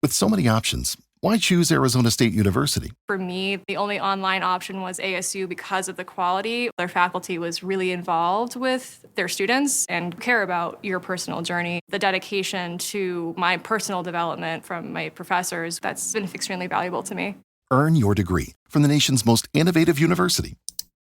With so many options, why choose Arizona State University? For me, the only online option was ASU because of the quality. Their faculty was really involved with their students and care about your personal journey. The dedication to my personal development from my professors, that's been extremely valuable to me. Earn your degree from the nation's most innovative university.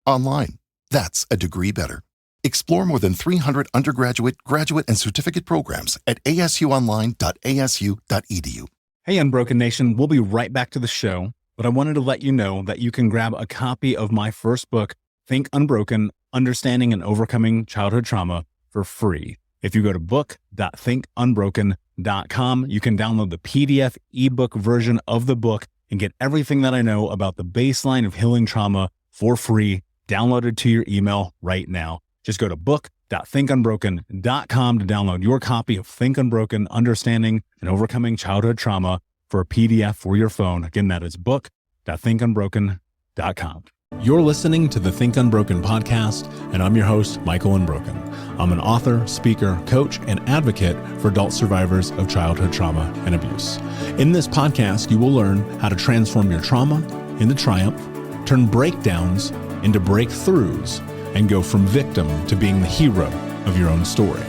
Online. That's a degree better. Explore more than 300 undergraduate, graduate, and certificate programs at asuonline.asu.edu. Hey, Unbroken Nation, we'll be right back to the show, but I wanted to let you know that you can grab a copy of my first book, Think Unbroken, Understanding and Overcoming Childhood Trauma, for free. If you go to book.thinkunbroken.com, you can download the PDF ebook version of the book and get everything that I know about the baseline of healing trauma for free, downloaded to your email right now. Just go to book.thinkunbroken.com to download your copy of Think Unbroken, Understanding and Overcoming Childhood Trauma for a PDF for your phone. Again, that is book.thinkunbroken.com. You're listening to the Think Unbroken podcast, and I'm your host, Michael Unbroken. I'm an author, speaker, coach, and advocate for adult survivors of childhood trauma and abuse. In this podcast, you will learn how to transform your trauma into triumph, turn breakdowns into breakthroughs, and go from victim to being the hero of your own story.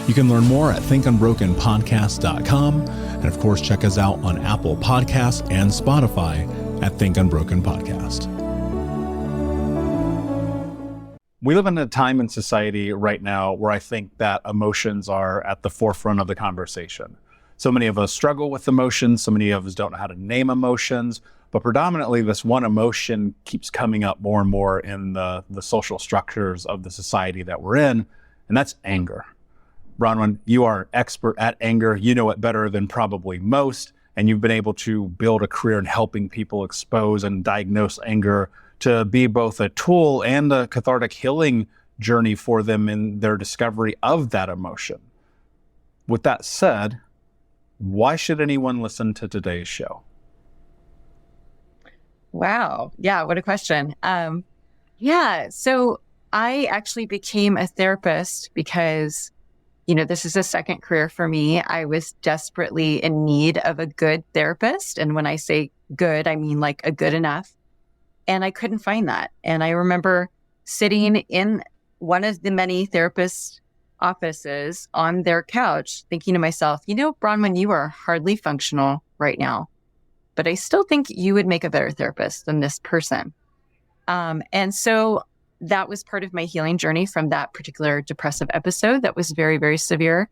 You can learn more at thinkunbrokenpodcast.com. And of course, check us out on Apple Podcasts and Spotify at Think Unbroken Podcast. We live in a time in society right now where I think that emotions are at the forefront of the conversation. So many of us struggle with emotions. So many of us don't know how to name emotions. But predominantly, this one emotion keeps coming up more and more in the social structures of the society that we're in, and that's anger. Bronwyn, you are an expert at anger. You know it better than probably most, and you've been able to build a career in helping people expose and diagnose anger to be both a tool and a cathartic healing journey for them in their discovery of that emotion. With that said, why should anyone listen to today's show? Wow. Yeah. What a question. So I actually became a therapist because, this is a second career for me. I was desperately in need of a good therapist. And when I say good, I mean like a good enough. And I couldn't find that. And I remember sitting in one of the many therapists' offices on their couch, thinking to myself, Bronwyn, you are hardly functional right now. But I still think you would make a better therapist than this person. And so that was part of my healing journey from that particular depressive episode that was very, very severe,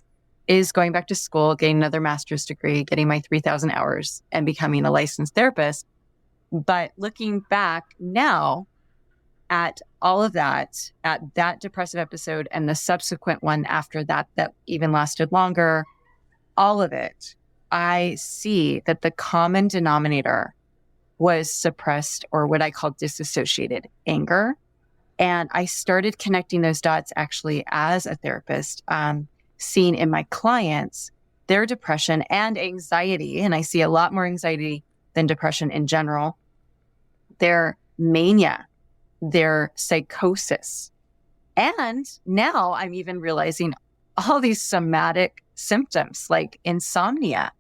is going back to school, getting another master's degree, getting my 3,000 hours and becoming a licensed therapist. But looking back now at all of that, at that depressive episode and the subsequent one after that, that even lasted longer, all of it, I see that the common denominator was suppressed, or what I call dissociated anger. And I started connecting those dots actually as a therapist, seeing in my clients their depression and anxiety. And I see a lot more anxiety than depression in general, their mania, their psychosis. And now I'm even realizing all these somatic symptoms like insomnia,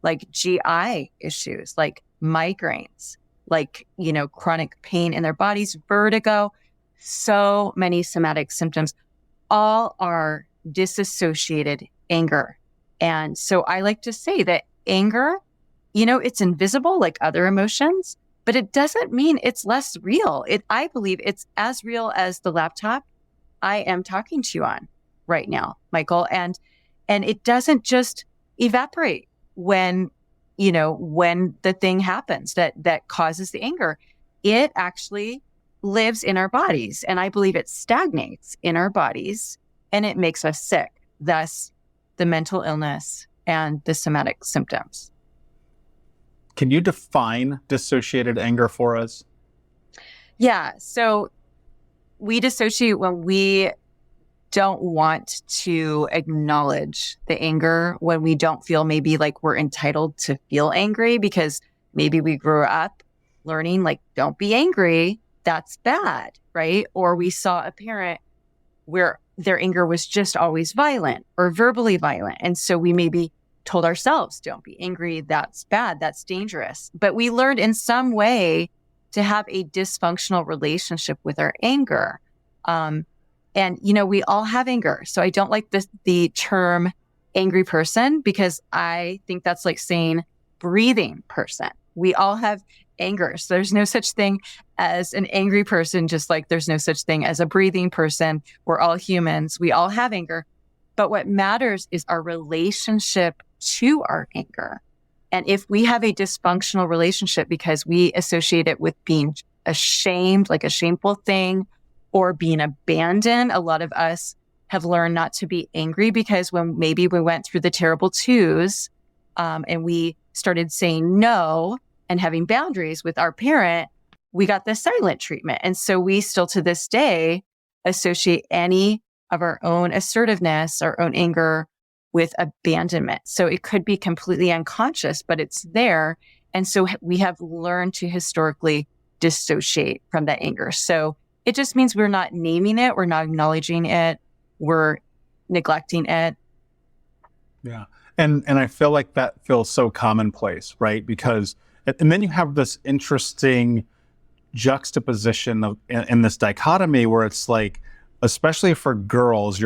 like GI issues, like migraines, like, chronic pain in their bodies, vertigo, so many somatic symptoms, all are dissociated anger. And so I like to say that anger, it's invisible like other emotions, but it doesn't mean it's less real. I believe it's as real as the laptop I am talking to you on right now, Michael. And it doesn't just evaporate when the thing happens that causes the anger. It actually lives in our bodies. And I believe it stagnates in our bodies and it makes us sick. Thus, the mental illness and the somatic symptoms. Can you define dissociated anger for us? Yeah. So we dissociate when we don't want to acknowledge the anger, when we don't feel maybe like we're entitled to feel angry because maybe we grew up learning like, don't be angry, that's bad, right? Or we saw a parent where their anger was just always violent or verbally violent. And so we maybe told ourselves, don't be angry. That's bad. That's dangerous. But we learned in some way to have a dysfunctional relationship with our anger. And, we all have anger. So I don't like the term angry person, because I think that's like saying breathing person. We all have anger. So there's no such thing as an angry person, just like there's no such thing as a breathing person. We're all humans. We all have anger. But what matters is our relationship to our anger. And if we have a dysfunctional relationship because we associate it with being ashamed, like a shameful thing, or being abandoned, a lot of us have learned not to be angry because when maybe we went through the terrible twos, and we started saying no and having boundaries with our parent, we got the silent treatment. And so we still to this day associate any of our own assertiveness, our own anger with abandonment. So it could be completely unconscious, but it's there. And so we have learned to historically dissociate from that anger. So it just means we're not naming it, we're not acknowledging it, we're neglecting it. Yeah. And I feel like that feels so commonplace, right? Because, and then you have this interesting juxtaposition of in this dichotomy where it's like, especially for girls,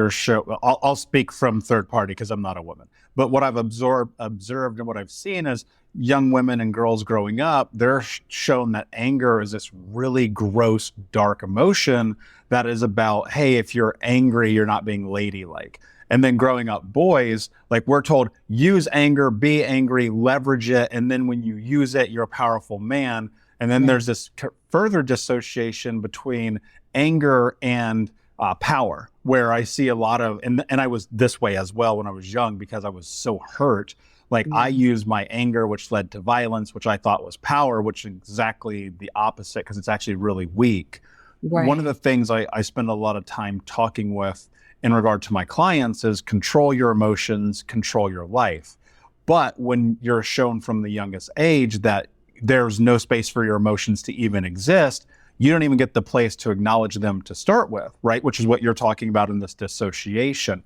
I'll speak from third party because I'm not a woman, but what I've observed and what I've seen is young women and girls growing up, they're shown that anger is this really gross, dark emotion that is about, hey, if you're angry, you're not being ladylike. And then growing up boys, like we're told, use anger, be angry, leverage it. And then when you use it, you're a powerful man. And then there's this further dissociation between anger and power, where I see a lot of, and I was this way as well when I was young because I was so hurt. Like I used my anger, which led to violence, which I thought was power, which is exactly the opposite because it's actually really weak. Right. One of the things I spend a lot of time talking with in regard to my clients is control your emotions, control your life. But when you're shown from the youngest age that there's no space for your emotions to even exist, you don't even get the place to acknowledge them to start with, right? Which is what you're talking about in this dissociation.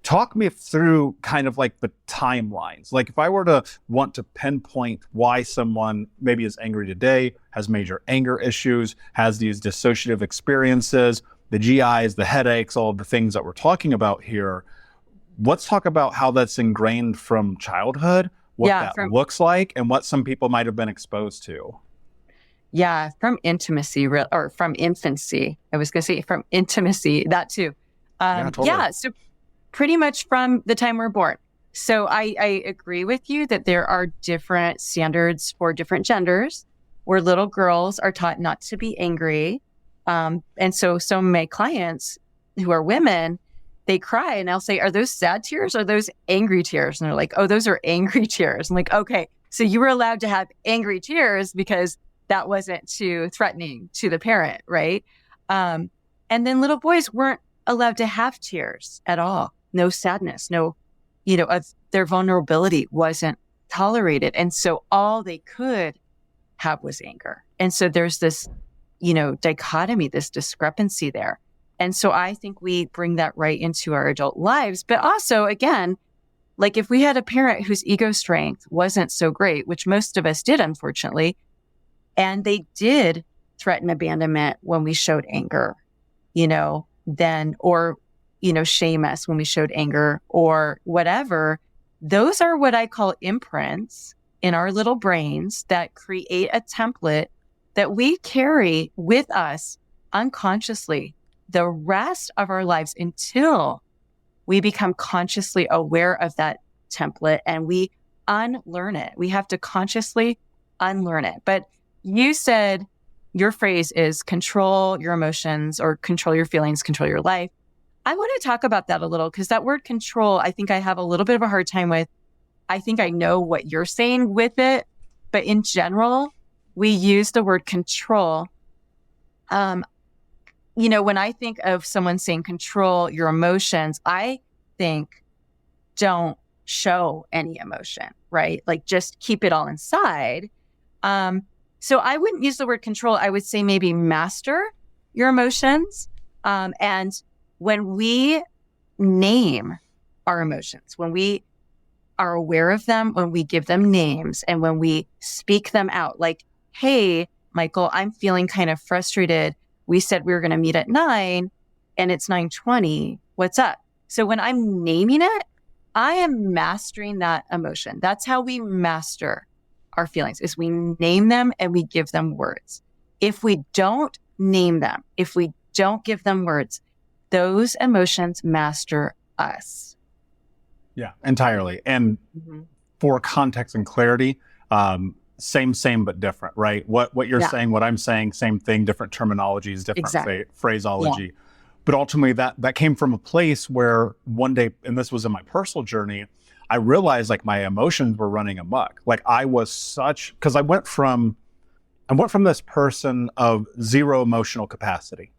Talk me through kind of like the timelines. Like if I were to want to pinpoint why someone maybe is angry today, has major anger issues, has these dissociative experiences, the GIs, the headaches, all of the things that we're talking about here, let's talk about how that's ingrained from childhood, what looks like, and what some people might have been exposed to. Yeah, from intimacy, or from infancy. I was going to say from intimacy, that too. Totally. Yeah, so pretty much from the time we're born. So I agree with you that there are different standards for different genders, where little girls are taught not to be angry. And so some of my clients who are women, they cry and I'll say, are those sad tears or are those angry tears? And they're like, oh, those are angry tears. I'm like, okay, so you were allowed to have angry tears because that wasn't too threatening to the parent, right? And then little boys weren't allowed to have tears at all. No sadness, no, their vulnerability wasn't tolerated. And so all they could have was anger. And so there's this, dichotomy, this discrepancy there. And so I think we bring that right into our adult lives. But also, again, like if we had a parent whose ego strength wasn't so great, which most of us did, unfortunately, and they did threaten abandonment when we showed anger, then, or, shame us when we showed anger or whatever, those are what I call imprints in our little brains that create a template that we carry with us unconsciously the rest of our lives until we become consciously aware of that template and we unlearn it. We have to consciously unlearn it. But you said your phrase is control your emotions or control your feelings, control your life. I want to talk about that a little because that word control, I think I have a little bit of a hard time with. I think I know what you're saying with it, but in general, we use the word control. When I think of someone saying control your emotions, I think don't show any emotion, right? Like just keep it all inside. So I wouldn't use the word control. I would say maybe master your emotions. And when we name our emotions, when we are aware of them, when we give them names and when we speak them out, like, hey, Michael, I'm feeling kind of frustrated. We said we were going to meet at 9 and it's 9:20. What's up? So when I'm naming it, I am mastering that emotion. That's how we master our feelings, is we name them and we give them words. If we don't name them, if we don't give them words, those emotions master us. Yeah, entirely. And for context and clarity, same, but different, right? What you're saying, what I'm saying, same thing, different terminologies, different phraseology. Yeah. But ultimately that came from a place where one day, and this was in my personal journey, I realized like my emotions were running amok. Like I was because I went from this person of zero emotional capacity,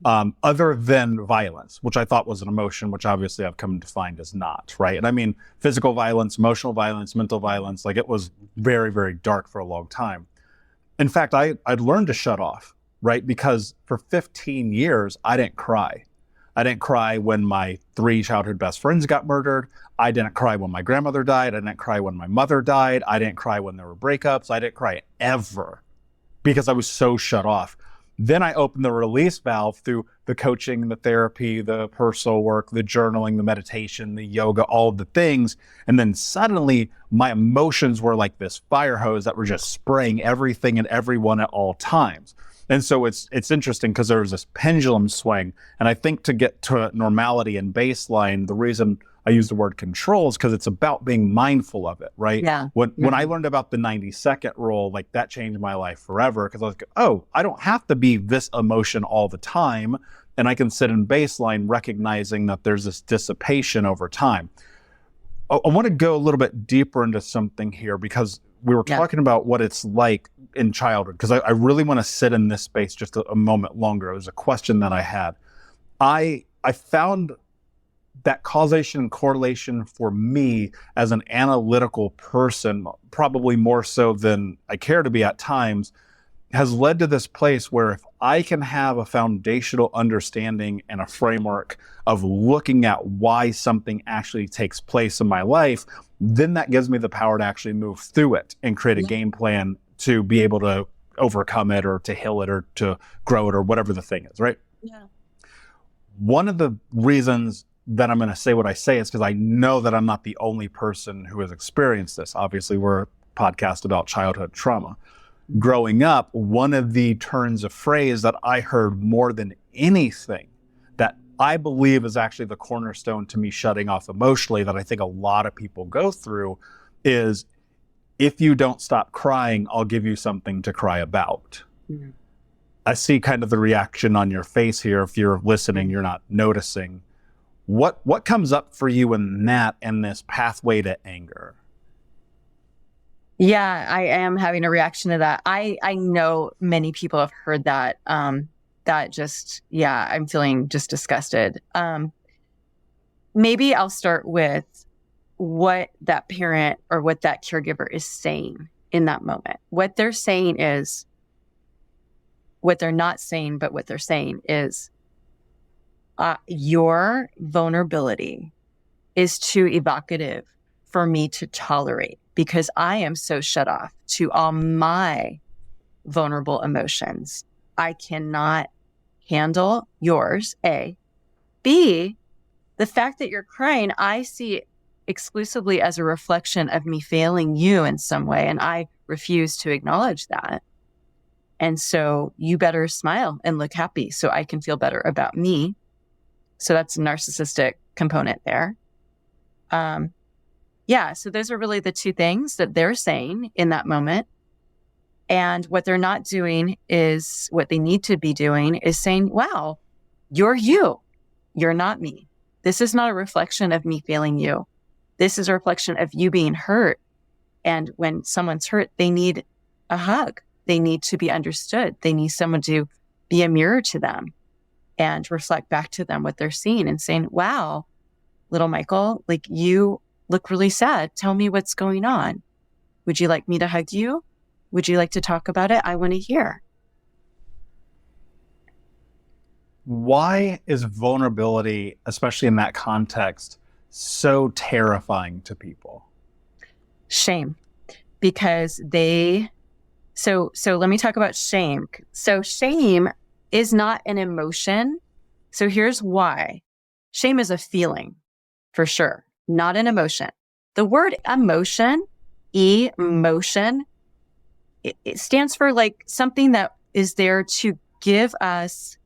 other than violence, which I thought was an emotion, which obviously I've come to find is not, right? And I mean, physical violence, emotional violence, mental violence, like it was very, very dark for a long time. In fact, I'd learned to shut off, right? Because for 15 years, I didn't cry. I didn't cry when my 3 childhood best friends got murdered. I didn't cry when my grandmother died. I didn't cry when my mother died. I didn't cry when there were breakups. I didn't cry ever because I was so shut off. Then I opened the release valve through the coaching, the therapy, the personal work, the journaling, the meditation, the yoga, all of the things. And then suddenly my emotions were like this fire hose that were just spraying everything and everyone at all times. And so it's interesting because there was this pendulum swing. And I think to get to normality and baseline, the reason I use the word control is because it's about being mindful of it, right? Yeah. When I learned about the 90-second rule, like that changed my life forever because I was like, oh, I don't have to be this emotion all the time. And I can sit in baseline recognizing that there's this dissipation over time. I want to go a little bit deeper into something here because we were talking about what it's like in childhood, because I really want to sit in this space just a moment longer. It was a question that I had. I found that causation and correlation for me as an analytical person, probably more so than I care to be at times, has led to this place where if I can have a foundational understanding and a framework of looking at why something actually takes place in my life, then that gives me the power to actually move through it and create a game plan to be able to overcome it or to heal it or to grow it or whatever the thing is, right? Yeah. One of the reasons that I'm going to say what I say is because I know that I'm not the only person who has experienced this. Obviously, we're a podcast about childhood trauma. Growing up, one of the turns of phrase that I heard more than anything that I believe is actually the cornerstone to me shutting off emotionally that I think a lot of people go through is, if you don't stop crying, I'll give you something to cry about. Mm-hmm. I see kind of the reaction on your face here. If you're listening, you're not noticing. What comes up for you in that and this pathway to anger? Yeah, I am having a reaction to that. I know many people have heard that. That just, I'm feeling just disgusted. Maybe I'll start with what that parent or what that caregiver is saying in that moment. What they're saying is, what they're not saying, but what they're saying is, your vulnerability is too evocative for me to tolerate because I am so shut off to all my vulnerable emotions. I cannot handle yours, A. B, the fact that you're crying, I see exclusively as a reflection of me failing you in some way, and I refuse to acknowledge that. And so you better smile and look happy so I can feel better about me. So that's a narcissistic component there. So those are really the two things that they're saying in that moment. And what they're not doing is what they need to be doing is saying, wow, you're you. You're not me. This is not a reflection of me failing you. This is a reflection of you being hurt. And when someone's hurt, they need a hug. They need to be understood. They need someone to be a mirror to them and reflect back to them what they're seeing and saying, wow, little Michael, like you look really sad. Tell me what's going on. Would you like me to hug you? Would you like to talk about it? I want to hear. Why is vulnerability, especially in that context, so terrifying to people? Shame. Because so let me talk about shame. So shame is not an emotion. So here's why. Shame is a feeling, for sure, not an emotion. The word emotion, emotion, it stands for like something that is there to give us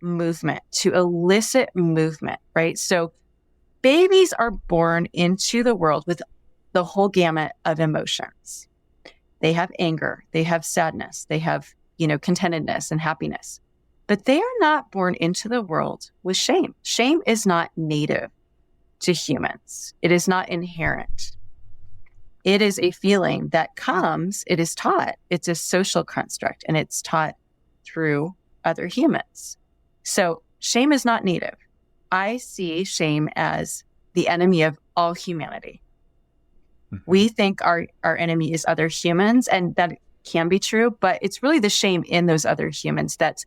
movement, to elicit movement, right? So babies are born into the world with the whole gamut of emotions. They have anger, they have sadness, they have, contentedness and happiness. But they are not born into the world with shame. Shame is not native to humans. It is not inherent. It is a feeling that comes, it is taught. It's a social construct, and it's taught through other humans. So shame is not native. I see shame as the enemy of all humanity. We think our enemy is other humans, and that can be true, but it's really the shame in those other humans that's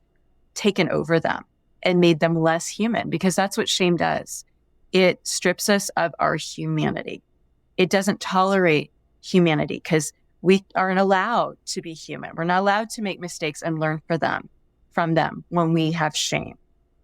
taken over them and made them less human, because that's what shame does. It strips us of our humanity. It doesn't tolerate humanity because we aren't allowed to be human. We're not allowed to make mistakes and learn from them when we have shame.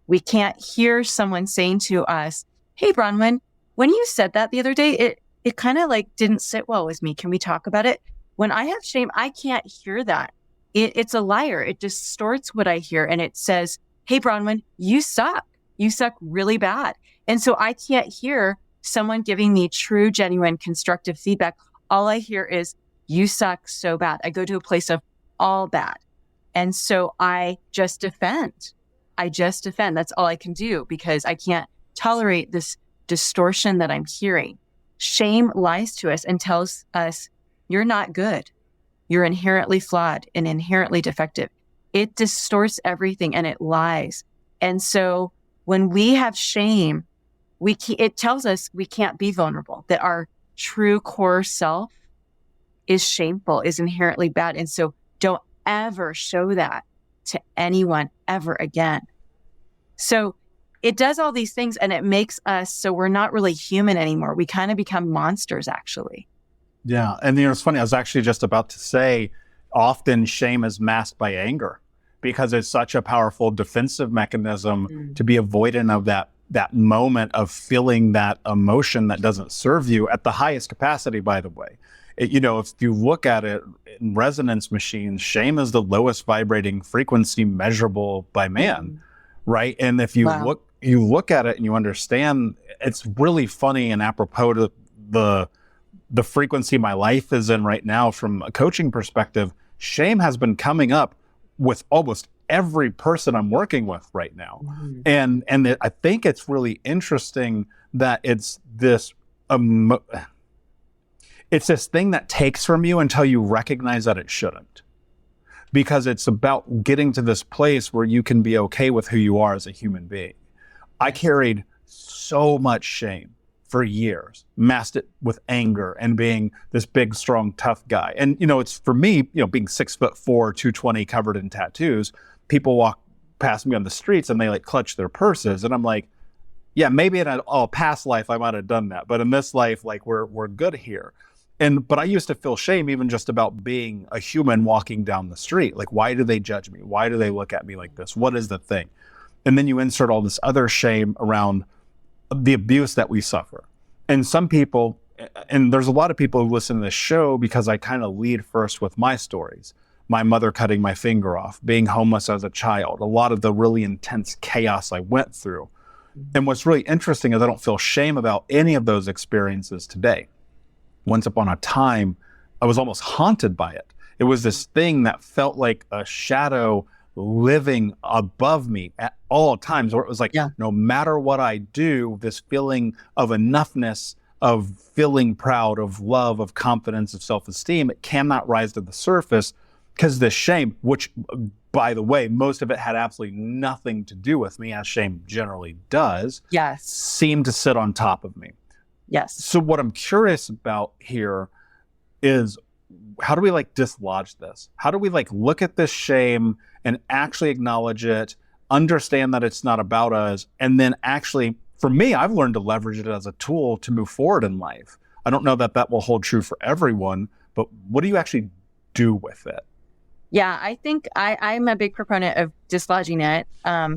We can't hear someone saying to us, "Hey, Bronwyn, when you said that the other day, it kind of like didn't sit well with me. Can we talk about it?" When I have shame, I can't hear that. It's a liar. It distorts what I hear. And it says, "Hey, Bronwyn, you suck. You suck really bad." And so I can't hear someone giving me true, genuine, constructive feedback. All I hear is, "You suck so bad." I go to a place of all bad. And so I just defend. That's all I can do, because I can't tolerate this distortion that I'm hearing. Shame lies to us and tells us, you're not good. You're inherently flawed and inherently defective. It distorts everything and it lies. And so when we have shame, it tells us we can't be vulnerable, that our true core self is shameful, is inherently bad. And so don't ever show that to anyone ever again. So it does all these things, and it makes us so we're not really human anymore. We kind of become monsters, actually. Yeah. And it's funny, I was actually just about to say, often shame is masked by anger because it's such a powerful defensive mechanism to be avoidant of that moment of feeling that emotion that doesn't serve you at the highest capacity, by the way. If you look at it in resonance machines, shame is the lowest vibrating frequency measurable by man, right? And if you look at it and you understand, it's really funny and apropos to the frequency my life is in right now from a coaching perspective. Shame has been coming up with almost every person I'm working with right now. And I think it's really interesting that it's this thing that takes from you until you recognize that it shouldn't. Because it's about getting to this place where you can be okay with who you are as a human being. I carried so much shame for years, masked it with anger and being this big, strong, tough guy. And, it's for me, being 6'4", 220, covered in tattoos, people walk past me on the streets and they like clutch their purses. And I'm like, yeah, maybe in a past life I might have done that. But in this life, like we're good here. But I used to feel shame even just about being a human walking down the street. Like, why do they judge me? Why do they look at me like this? What is the thing? And then you insert all this other shame around the abuse that we suffer. And some people, and there's a lot of people who listen to this show because I kind of lead first with my stories. My mother cutting my finger off, being homeless as a child, a lot of the really intense chaos I went through. And what's really interesting is I don't feel shame about any of those experiences today. Once upon a time, I was almost haunted by it. It was this thing that felt like a shadow living above me at all times, where it was like, no matter what I do, this feeling of enoughness, of feeling proud, of love, of confidence, of self-esteem, it cannot rise to the surface because this shame, which, by the way, most of it had absolutely nothing to do with me, as shame generally does, seemed to sit on top of me. Yes. So what I'm curious about here is, how do we dislodge this? How do we look at this shame and actually acknowledge it, understand that it's not about us, and then actually, for me, I've learned to leverage it as a tool to move forward in life. I don't know that that will hold true for everyone, but what do you actually do with it? Yeah, I think I'm a big proponent of dislodging it.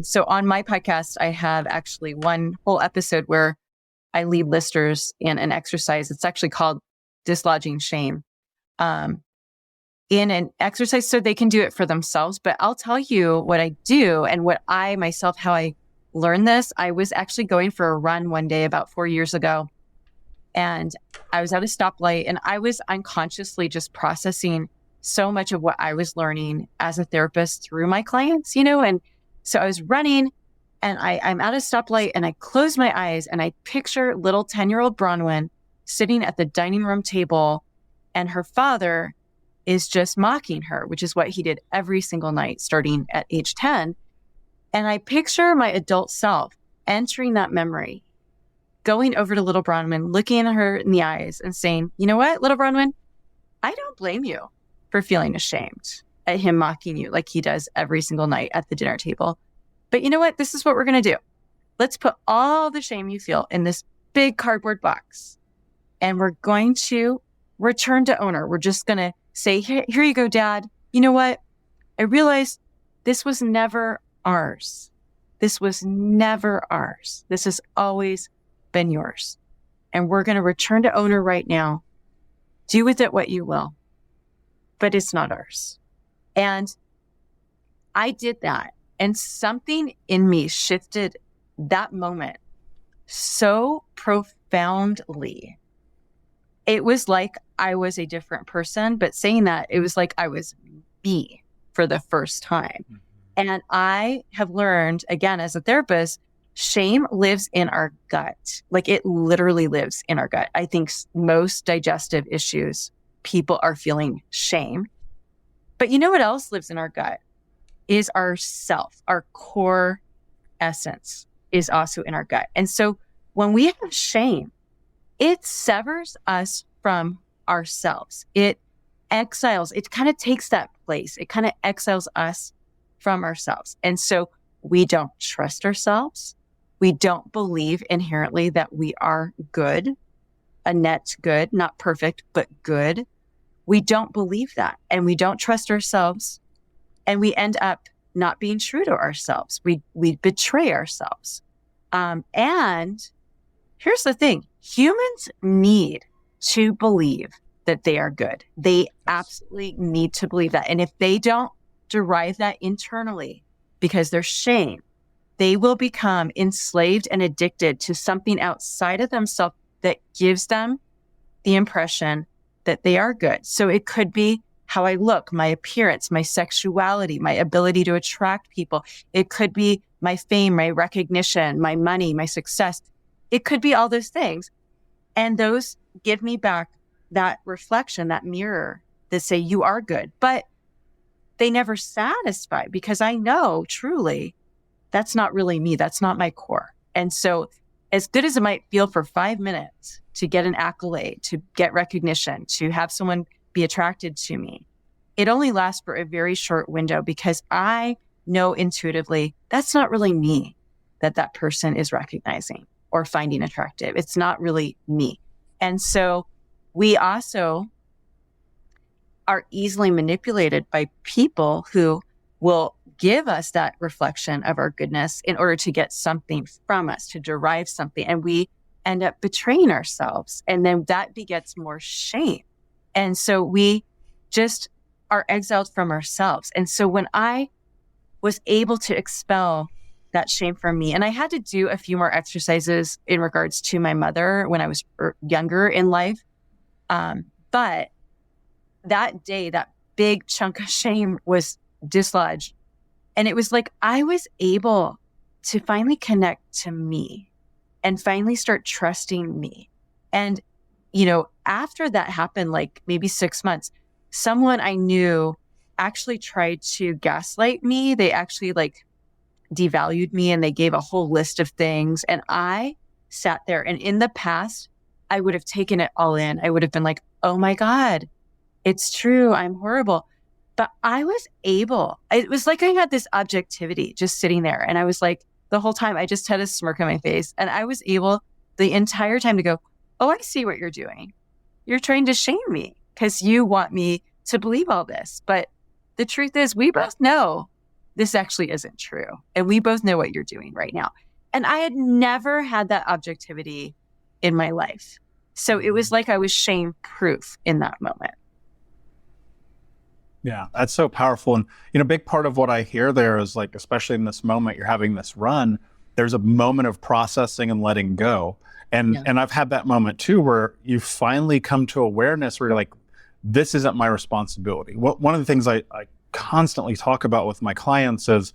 So on my podcast, I have actually one whole episode where I lead listeners in an exercise. It's actually called dislodging shame. In an exercise so they can do it for themselves. But I'll tell you what I do and what I myself, how I learned this. I was actually going for a run one day about 4 years ago, and I was at a stoplight, and I was unconsciously just processing so much of what I was learning as a therapist through my clients, and so I was running, and I'm at a stoplight, and I close my eyes, and I picture little 10-year-old Bronwyn sitting at the dining room table, and her father is just mocking her, which is what he did every single night starting at age 10. And I picture my adult self entering that memory, going over to little Bronwyn, looking at her in the eyes and saying, you know what, little Bronwyn, I don't blame you for feeling ashamed at him mocking you like he does every single night at the dinner table. But you know what? This is what we're going to do. Let's put all the shame you feel in this big cardboard box, and we're going to return to owner. We're just going to say, here you go, Dad. You know what? I realized this was never ours. This was never ours. This has always been yours. And we're going to return to owner right now. Do with it what you will. But it's not ours. And I did that. And something in me shifted that moment so profoundly. It was like I was a different person, but saying that, it was like I was me for the first time. Mm-hmm. And I have learned, again, as a therapist, shame lives in our gut. Like it literally lives in our gut. I think most digestive issues, people are feeling shame. But you know what else lives in our gut? Is our self, our core essence is also in our gut. And so when we have shame, it severs us from ourselves. It exiles, it kind of takes that place. It kind of exiles us from ourselves. And so we don't trust ourselves. We don't believe inherently that we are good, a net good, not perfect, but good. We don't believe that. And we don't trust ourselves. And we end up not being true to ourselves. We betray ourselves. And here's the thing. Humans need to believe that they are good. They absolutely need to believe that. And if they don't derive that internally because there's shame, they will become enslaved and addicted to something outside of themselves that gives them the impression that they are good. So it could be how I look, my appearance, my sexuality, my ability to attract people. It could be my fame, my recognition, my money, my success. It could be all those things. And those give me back that reflection, that mirror that say, you are good. But they never satisfy because I know truly that's not really me. That's not my core. And so as good as it might feel for 5 minutes to get an accolade, to get recognition, to have someone be attracted to me, it only lasts for a very short window because I know intuitively that's not really me that person is recognizing or finding attractive. It's not really me. And so we also are easily manipulated by people who will give us that reflection of our goodness in order to get something from us, to derive something. And we end up betraying ourselves. And then that begets more shame. And so we just are exiled from ourselves. And so when I was able to expel that shame from me, and I had to do a few more exercises in regards to my mother when I was younger in life. But that day, that big chunk of shame was dislodged. And it was like I was able to finally connect to me and finally start trusting me. And, after that happened, like maybe 6 months, someone I knew actually tried to gaslight me. They actually devalued me and they gave a whole list of things. And I sat there, and in the past, I would have taken it all in. I would have been like, oh my God, it's true. I'm horrible. But I was able, it was like I had this objectivity just sitting there. And I was like, the whole time I just had a smirk on my face, and I was able the entire time to go, oh, I see what you're doing. You're trying to shame me because you want me to believe all this. But the truth is, we both know this actually isn't true. And we both know what you're doing right now. And I had never had that objectivity in my life. So it was like I was shame proof in that moment. Yeah, that's so powerful. And, a big part of what I hear there is like, especially in this moment, you're having this run, there's a moment of processing and letting go. And I've had that moment too, where you finally come to awareness where you're like, this isn't my responsibility. One of the things I constantly talk about with my clients is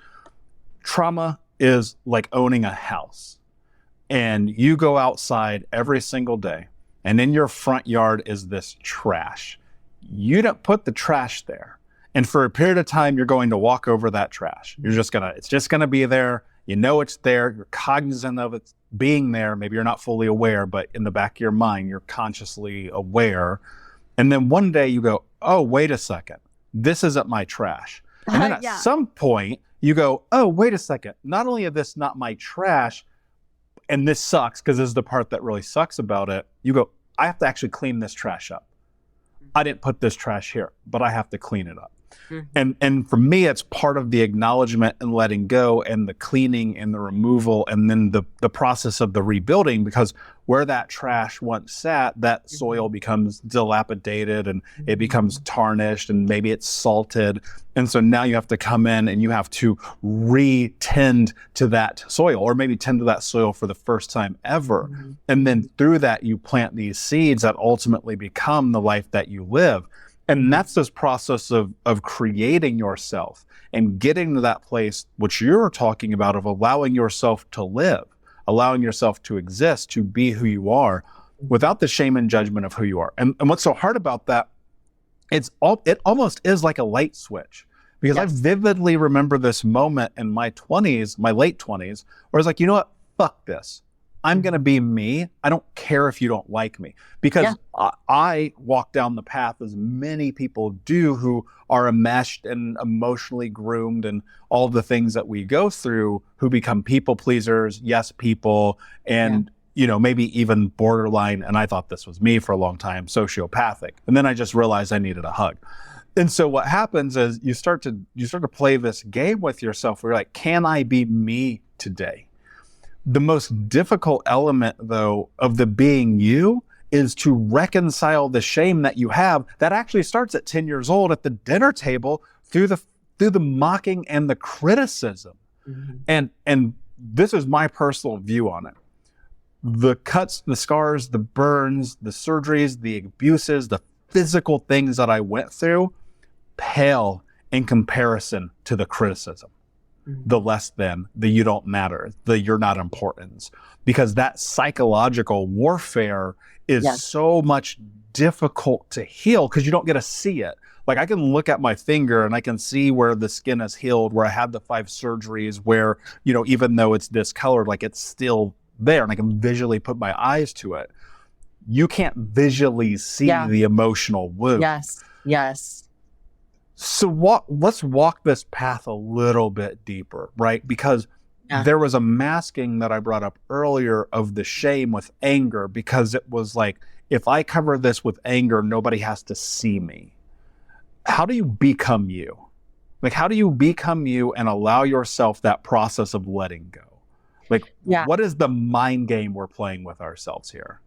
trauma is like owning a house. And you go outside every single day, and in your front yard is this trash. You don't put the trash there. And for a period of time, you're going to walk over that trash. It's just gonna be there. You know it's there. You're cognizant of it being there. Maybe you're not fully aware, but in the back of your mind, you're consciously aware. And then one day you go, oh, wait a second. This isn't my trash. And then at some point you go, oh, wait a second. Not only is this not my trash, and this sucks because this is the part that really sucks about it. You go, I have to actually clean this trash up. I didn't put this trash here, but I have to clean it up. Mm-hmm. And for me, it's part of the acknowledgement and letting go and the cleaning and the removal and then the process of the rebuilding, because where that trash once sat, that soil becomes dilapidated and it becomes tarnished and maybe it's salted. And so now you have to come in and you have to re-tend to that soil, or maybe tend to that soil for the first time ever. Mm-hmm. And then through that, you plant these seeds that ultimately become the life that you live. And that's this process of creating yourself and getting to that place, which you're talking about, of allowing yourself to live, allowing yourself to exist, to be who you are without the shame and judgment of who you are. And what's so hard about that, it almost is like a light switch, because I vividly remember this moment in my 20s, my late 20s, where I was like, you know what, fuck this. I'm going to be me. I don't care if you don't like me, because I walk down the path as many people do who are enmeshed and emotionally groomed and all of the things that we go through, who become people pleasers, yes people, and maybe even borderline. And I thought this was me for a long time, sociopathic. And then I just realized I needed a hug. And so what happens is you start to play this game with yourself where you're like, can I be me today? The most difficult element, though, of the being you is to reconcile the shame that you have that actually starts at 10 years old at the dinner table through the mocking and the criticism. Mm-hmm. And this is my personal view on it. The cuts, the scars, the burns, the surgeries, the abuses, the physical things that I went through pale in comparison to the criticism. The less than, the you don't matter, the you're not important. Because that psychological warfare is so much difficult to heal because you don't get to see it. Like I can look at my finger and I can see where the skin has healed, where I had the 5 surgeries, where, even though it's discolored, like it's still there and I can visually put my eyes to it. You can't visually see the emotional wound. Yes. So let's walk this path a little bit deeper, right? Because there was a masking that I brought up earlier of the shame with anger, because it was like, if I cover this with anger, nobody has to see me. How do you become you? Like, how do you become you and allow yourself that process of letting go? Like, what is the mind game we're playing with ourselves here?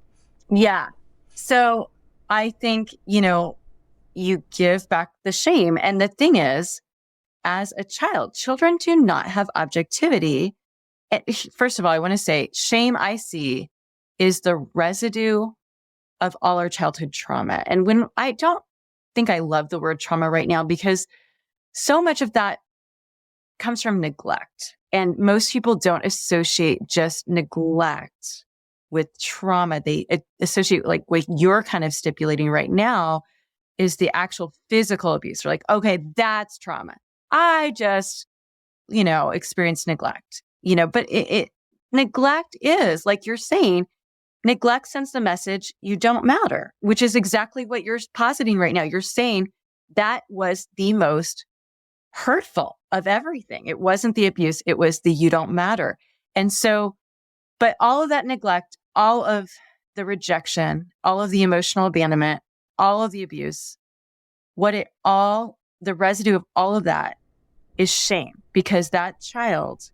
Yeah. So I think, you give back the shame. And the thing is, as a child, children do not have objectivity. And first of all, I want to say shame I see is the residue of all our childhood trauma. And when I don't think I love the word trauma right now, because so much of that comes from neglect. And most people don't associate just neglect with trauma. They associate, like what you're kind of stipulating right now, is the actual physical abuse. They're like, okay, that's trauma. I just, experienced neglect, but neglect is, like you're saying, neglect sends the message you don't matter, which is exactly what you're positing right now. You're saying that was the most hurtful of everything. It wasn't the abuse. It was the you don't matter. And so, but all of that neglect, all of the rejection, all of the emotional abandonment, all of the abuse, the residue of all of that is shame, because that child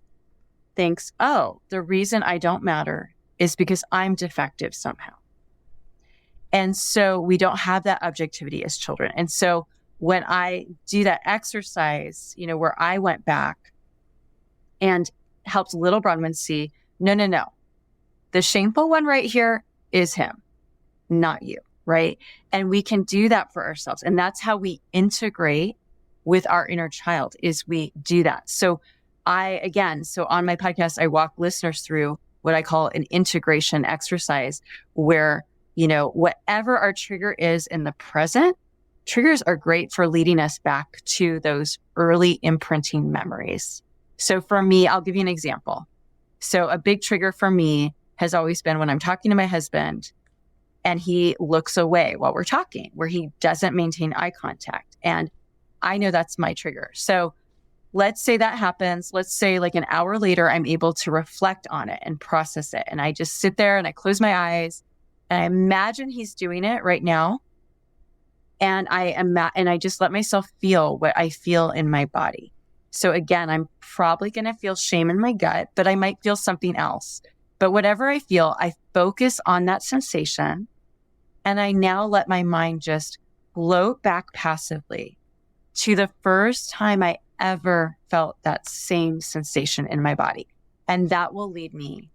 thinks, oh, the reason I don't matter is because I'm defective somehow. And so we don't have that objectivity as children. And so when I do that exercise, where I went back and helped little Bronwyn see, no. The shameful one right here is him, not you, right? And we can do that for ourselves. And that's how we integrate with our inner child, is we do that. So on my podcast, I walk listeners through what I call an integration exercise where, whatever our trigger is in the present, triggers are great for leading us back to those early imprinting memories. So for me, I'll give you an example. So a big trigger for me has always been when I'm talking to my husband and he looks away while we're talking, where he doesn't maintain eye contact. And I know that's my trigger. So let's say that happens. Let's say like an hour later, I'm able to reflect on it and process it. And I just sit there and I close my eyes and I imagine he's doing it right now. And I just let myself feel what I feel in my body. So again, I'm probably going to feel shame in my gut, but I might feel something else. But whatever I feel, I focus on that sensation. And I now let my mind just float back passively to the first time I ever felt that same sensation in my body. And that will lead me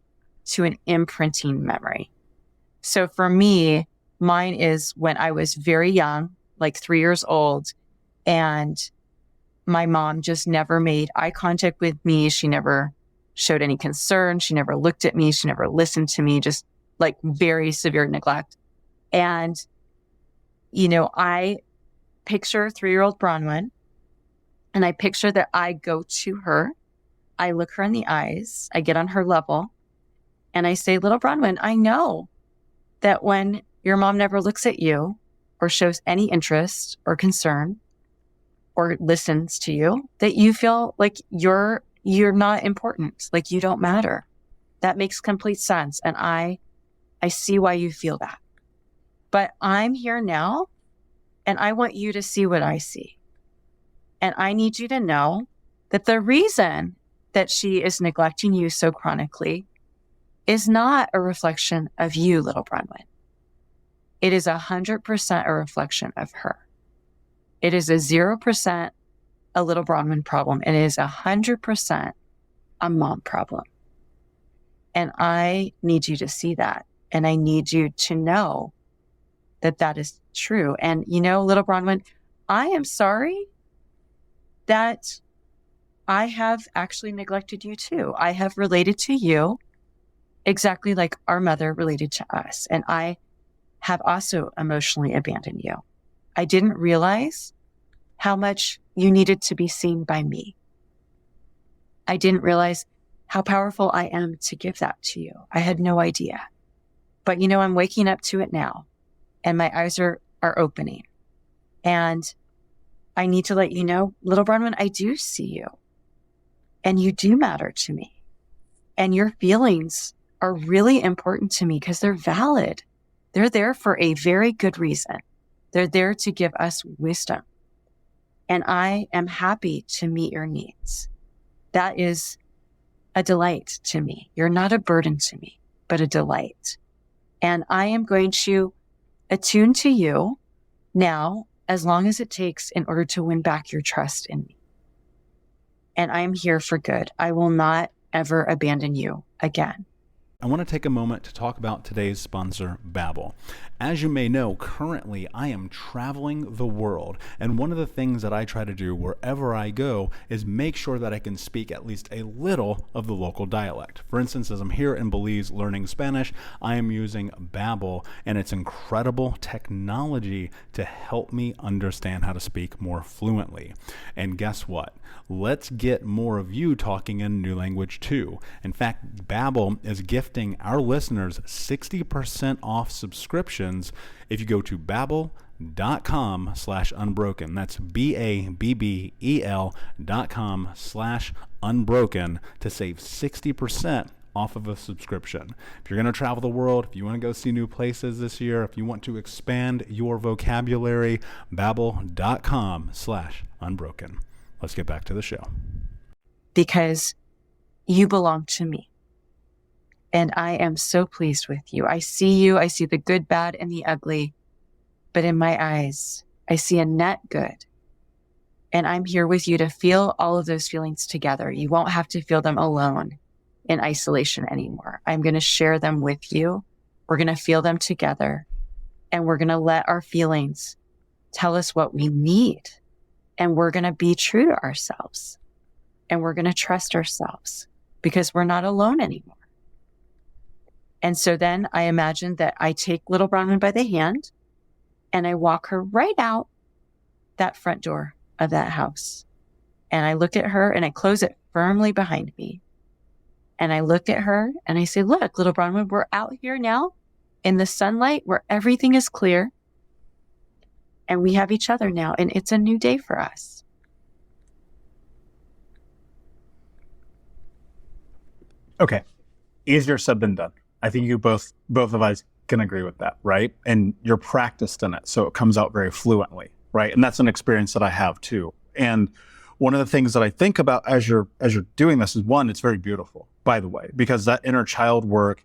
to an imprinting memory. So for me, mine is when I was very young, like 3 years old, and my mom just never made eye contact with me. She never showed any concern. She never looked at me. She never listened to me, just like very severe neglect. And, I picture 3-year-old Bronwyn, and I picture that I go to her, I look her in the eyes, I get on her level, and I say, little Bronwyn, I know that when your mom never looks at you or shows any interest or concern or listens to you, that you feel like you're not important, like you don't matter. That makes complete sense. And I see why you feel that. But I'm here now, and I want you to see what I see. And I need you to know that the reason that she is neglecting you so chronically is not a reflection of you, little Bronwyn. It is 100% a reflection of her. It is a 0% a little Bronwyn problem. And it is 100% a mom problem. And I need you to see that. And I need you to know that that is true. And little Bronwyn, I am sorry that I have actually neglected you too. I have related to you exactly like our mother related to us. And I have also emotionally abandoned you. I didn't realize how much you needed to be seen by me. I didn't realize how powerful I am to give that to you. I had no idea. But I'm waking up to it now, and my eyes are opening. And I need to let you know, little Bronwyn, I do see you. And you do matter to me. And your feelings are really important to me because they're valid. They're there for a very good reason. They're there to give us wisdom. And I am happy to meet your needs. That is a delight to me. You're not a burden to me, but a delight. And I am going to attune to you now, as long as it takes in order to win back your trust in me. And I am here for good. I will not ever abandon you again. I want to take a moment to talk about today's sponsor, Babbel. As you may know, currently I am traveling the world, and one of the things that I try to do wherever I go is make sure that I can speak at least a little of the local dialect. For instance, as I'm here in Belize learning Spanish, I am using Babbel and its incredible technology to help me understand how to speak more fluently. And guess what? Let's get more of you talking in a new language too. In fact, Babbel is gifting our listeners 60% off subscriptions if you go to babbel.com/unbroken. That's BABBEL.com/unbroken to save 60% off of a subscription. If you're going to travel the world, if you want to go see new places this year, if you want to expand your vocabulary, babbel.com/unbroken. Let's get back to the show. Because you belong to me. And I am so pleased with you. I see you. I see the good, bad, and the ugly. But in my eyes, I see a net good. And I'm here with you to feel all of those feelings together. You won't have to feel them alone in isolation anymore. I'm going to share them with you. We're going to feel them together. And we're going to let our feelings tell us what we need. And we're going to be true to ourselves. And we're going to trust ourselves because we're not alone anymore. And so then I imagine that I take little Bronwyn by the hand and I walk her right out that front door of that house. And I look at her and I close it firmly behind me. And I look at her and I say, look, little Bronwyn, we're out here now in the sunlight where everything is clear. And we have each other now. And it's a new day for us. Okay. Easier said than done. I think you both of us can agree with that, right? And you're practiced in it, so it comes out very fluently, right? And that's an experience that I have too. And one of the things that I think about as you're doing this is, one, it's very beautiful, by the way, because that inner child work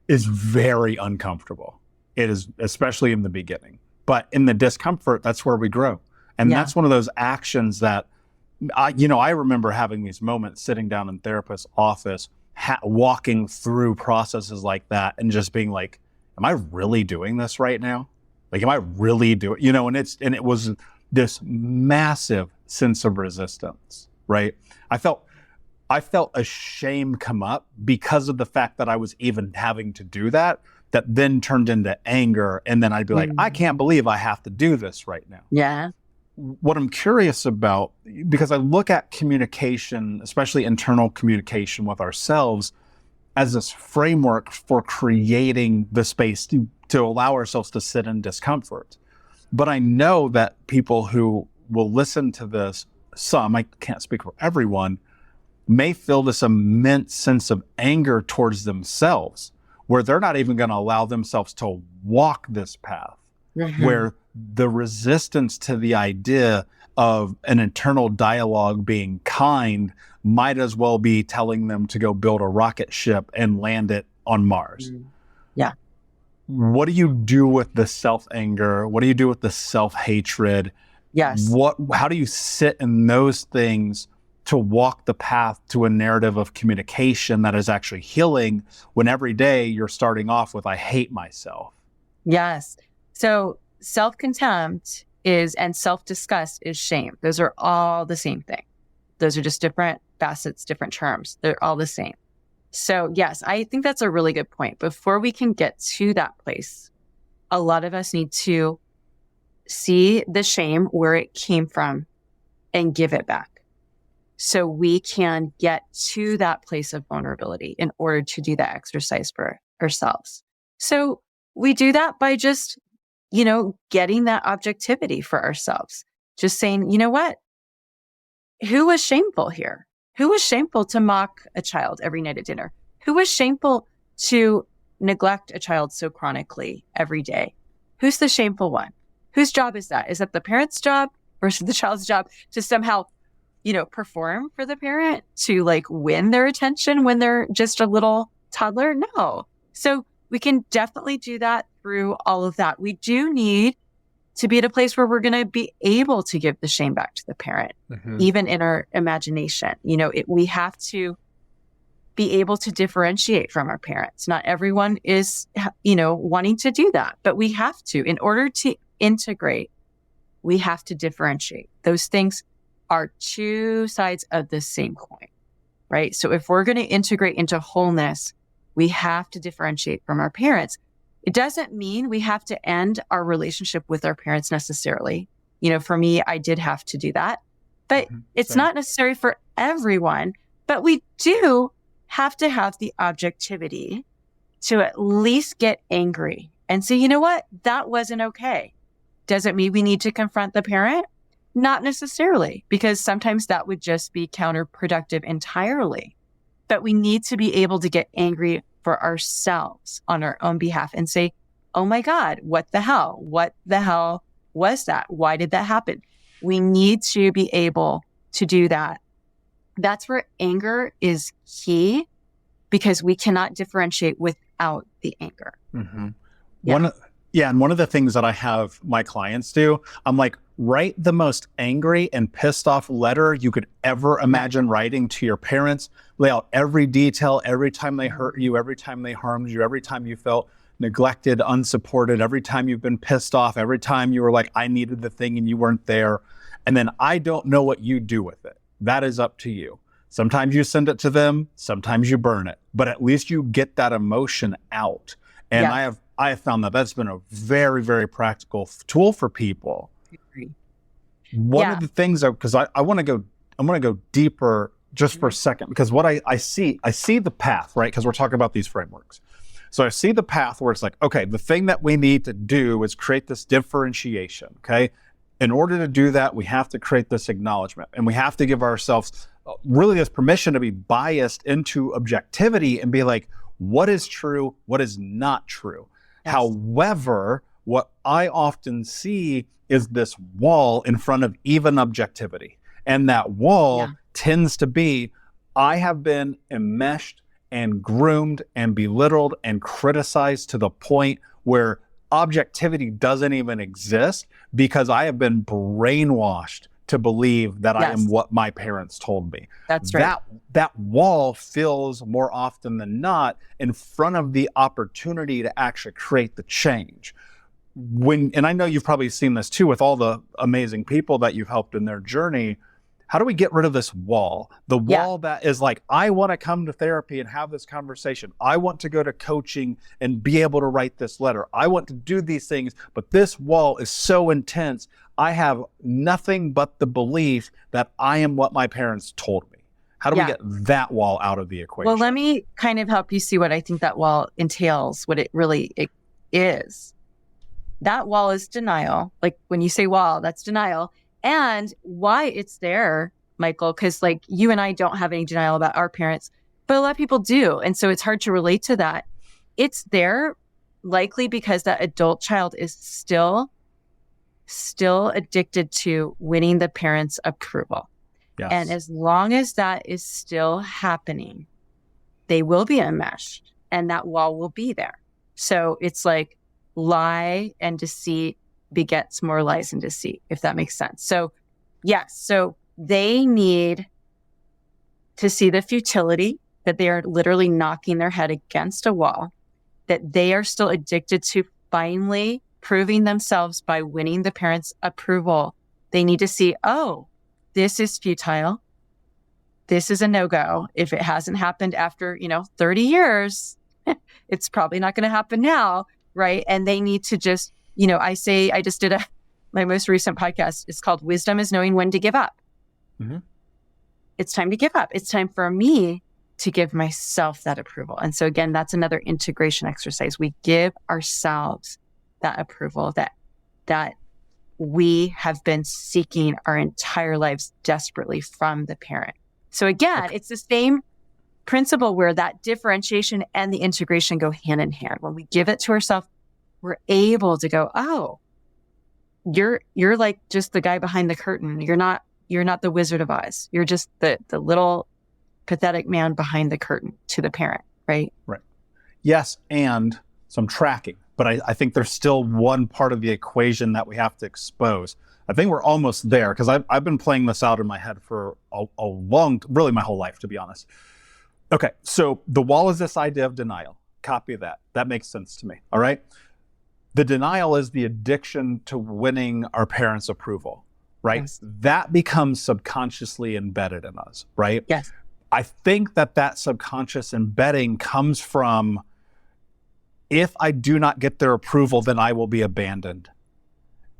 is very uncomfortable. It is, especially in the beginning. But in the discomfort, that's where we grow. And that's one of those actions that, I remember having these moments sitting down in therapist's office, walking through processes like that and just being like, am I really doing this right now? Like, am I really doing, and it was this massive sense of resistance, right? I felt a shame come up because of the fact that I was even having to do that then turned into anger. And then I'd be like, I can't believe I have to do this right now. Yeah. What I'm curious about, because I look at communication, especially internal communication with ourselves, as this framework for creating the space to allow ourselves to sit in discomfort. But I know that people who will listen to this, some, I can't speak for everyone, may feel this immense sense of anger towards themselves, where they're not even going to allow themselves to walk this path, where the resistance to the idea of an internal dialogue being kind might as well be telling them to go build a rocket ship and land it on Mars. Yeah. What do you do with the self-anger? What do you do with the self-hatred? Yes. How do you sit in those things to walk the path to a narrative of communication that is actually healing when every day you're starting off with, I hate myself? Yes. So self-contempt and self-disgust is shame. Those are all the same thing. Those are just different facets, different terms. They're all the same. So yes, I think that's a really good point. Before we can get to that place, a lot of us need to see the shame where it came from and give it back. So we can get to that place of vulnerability in order to do that exercise for ourselves. So we do that by just getting that objectivity for ourselves. Just saying, you know what? Who was shameful here? Who was shameful to mock a child every night at dinner? Who was shameful to neglect a child so chronically every day? Who's the shameful one? Whose job is that? Is that the parent's job versus the child's job to somehow, perform for the parent, to win their attention when they're just a little toddler? No. So we can definitely do that through all of that. We do need to be at a place where we're going to be able to give the shame back to the parent, even in our imagination. We have to be able to differentiate from our parents. Not everyone is, wanting to do that, but we have to. In order to integrate, we have to differentiate. Those things are two sides of the same coin, right? So if we're going to integrate into wholeness, we have to differentiate from our parents. It doesn't mean we have to end our relationship with our parents necessarily. For me, I did have to do that, but it's not necessary for everyone. But we do have to have the objectivity to at least get angry and say, you know what? That wasn't okay. Does it mean we need to confront the parent? Not necessarily, because sometimes that would just be counterproductive entirely. but we need to be able to get angry for ourselves on our own behalf and say, oh my God, what the hell? What the hell was that? Why did that happen? We need to be able to do that. That's where anger is key, because we cannot differentiate without the anger. Mm-hmm. Yeah. And one of the things that I have my clients do, I'm like, write the most angry and pissed off letter you could ever imagine writing to your parents. Lay out every detail, every time they hurt you, every time they harmed you, every time you felt neglected, unsupported, every time you've been pissed off, every time you were like, I needed the thing and you weren't there. And then I don't know what you do with it. That is up to you. Sometimes you send it to them, sometimes you burn it, but at least you get that emotion out. And I have found that that's been a very, very practical tool for people. One of the things, because I want to go deeper just for a second, because what I see the path, right? Because we're talking about these frameworks. So I see the path where it's like, okay, the thing that we need to do is create this differentiation, okay? In order to do that, we have to create this acknowledgement, and we have to give ourselves really this permission to be biased into objectivity and be like, what is true? What is not true? Yes. However, what I often see is this wall in front of even objectivity. And that wall tends to be, I have been enmeshed and groomed and belittled and criticized to the point where objectivity doesn't even exist, because I have been brainwashed to believe that I am what my parents told me. That's right. That wall fills more often than not in front of the opportunity to actually create the change. And I know you've probably seen this too with all the amazing people that you've helped in their journey. How do we get rid of this wall? The wall that is like, I want to come to therapy and have this conversation. I want to go to coaching and be able to write this letter. I want to do these things, but this wall is so intense. I have nothing but the belief that I am what my parents told me. How do we get that wall out of the equation? Well, let me kind of help you see what I think that wall entails, what it really is. That wall is denial. Like when you say wall, that's denial. And why it's there, Michael, because like you and I don't have any denial about our parents, but a lot of people do. And so it's hard to relate to that. It's there likely because that adult child is still addicted to winning the parents' approval. Yes. And as long as that is still happening, they will be enmeshed and that wall will be there. So it's like lie and deceit begets more lies and deceit, if that makes sense. So yes, so they need to see the futility, that they are literally knocking their head against a wall, that they are still addicted to finally proving themselves by winning the parents' approval. They need to see, oh, this is futile. This is a no-go. If it hasn't happened after, 30 years, it's probably not going to happen now, right? And they need to just, I just did my most recent podcast. It's called Wisdom is Knowing When to Give Up. Mm-hmm. It's time to give up. It's time for me to give myself that approval. And so again, that's another integration exercise. We give ourselves that approval that we have been seeking our entire lives desperately from the parent. So again, It's the same principle where that differentiation and the integration go hand in hand. When we give it to ourselves, we're able to go, oh, you're like just the guy behind the curtain. You're not the Wizard of Oz. You're just the little pathetic man behind the curtain to the parent, right? Right. Yes, and some tracking. But I think there's still one part of the equation that we have to expose. I think we're almost there, because I've been playing this out in my head for really my whole life, to be honest. Okay, so the wall is this idea of denial. Copy that. That makes sense to me, all right? The denial is the addiction to winning our parents' approval, right? Yes. That becomes subconsciously embedded in us, right? Yes. I think that subconscious embedding comes from, if I do not get their approval, then I will be abandoned.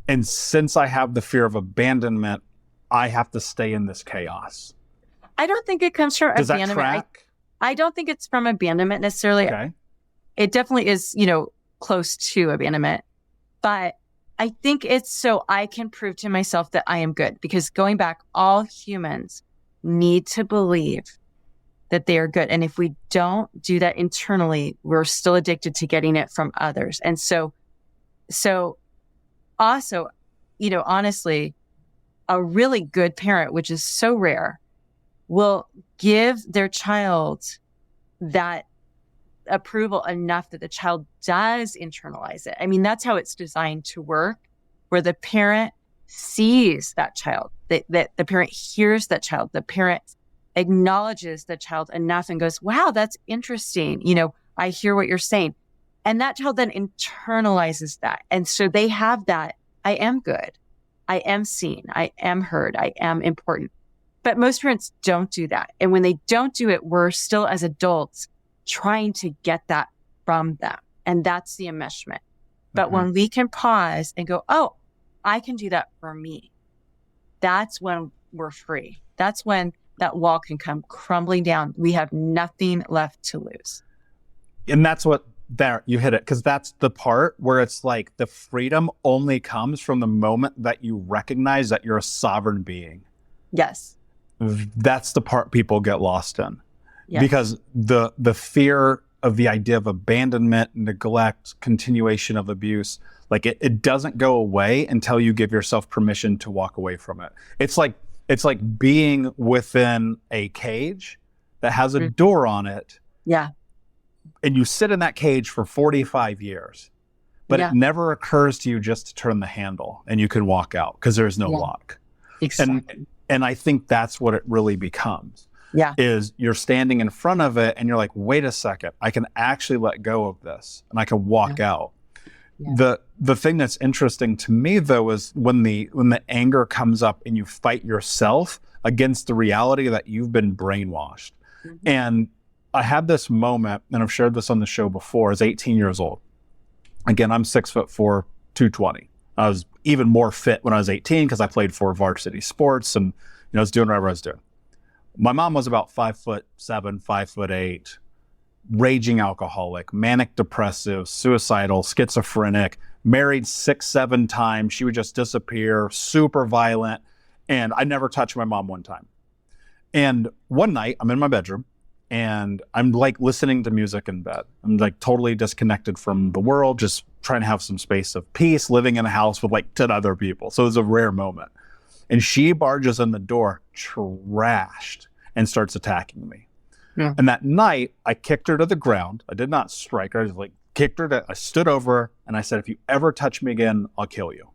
And since I have the fear of abandonment, I have to stay in this chaos. I don't think it comes from Does abandonment. That track? I don't think it's from abandonment necessarily. Okay. It definitely is, close to abandonment. But I think it's so I can prove to myself that I am good. Because going back, all humans need to believe that they are good. And if we don't do that internally, we're still addicted to getting it from others. And so also, honestly, a really good parent, which is so rare, will give their child that approval enough that the child does internalize it. I mean, that's how it's designed to work, where the parent sees that child, that the parent hears that child, the parent acknowledges the child enough and goes, wow, that's interesting. I hear what you're saying. And that child then internalizes that. And so they have that, I am good. I am seen. I am heard. I am important. But most parents don't do that. And when they don't do it, we're still as adults trying to get that from them. And that's the enmeshment. But when we can pause and go, oh, I can do that for me, that's when we're free. That's when that wall can come crumbling down. We have nothing left to lose. And that's what you hit it, because that's the part where it's like the freedom only comes from the moment that you recognize that you're a sovereign being. Yes. That's the part people get lost in. Yes. Because the fear of the idea of abandonment, neglect, continuation of abuse, like it doesn't go away until you give yourself permission to walk away from it. It's like being within a cage that has a door on it. Yeah. And you sit in that cage for 45 years, but it never occurs to you just to turn the handle and you can walk out because there's no lock. Exactly. And I think that's what it really becomes. Yeah. Is you're standing in front of it and you're like, wait a second, I can actually let go of this and I can walk out. Yeah. The thing that's interesting to me though is when the anger comes up and you fight yourself against the reality that you've been brainwashed. And I had this moment, and I've shared this on the show before, as 18 years old. Again, I'm 6'4", 220. I was even more fit when I was 18 because I played for varsity sports and I was doing whatever I was doing. My mom was about 5'7", 5'8", raging alcoholic, manic depressive, suicidal, schizophrenic, married 6-7 times. She would just disappear, super violent. And I never touched my mom one time. And one night I'm in my bedroom and I'm like listening to music in bed. I'm like totally disconnected from the world, just trying to have some space of peace, living in a house with like 10 other people. So it was a rare moment. And she barges in the door, trashed, and starts attacking me. Yeah. And that night, I kicked her to the ground. I did not strike her. I just like kicked her. I stood over her and I said, if you ever touch me again, I'll kill you.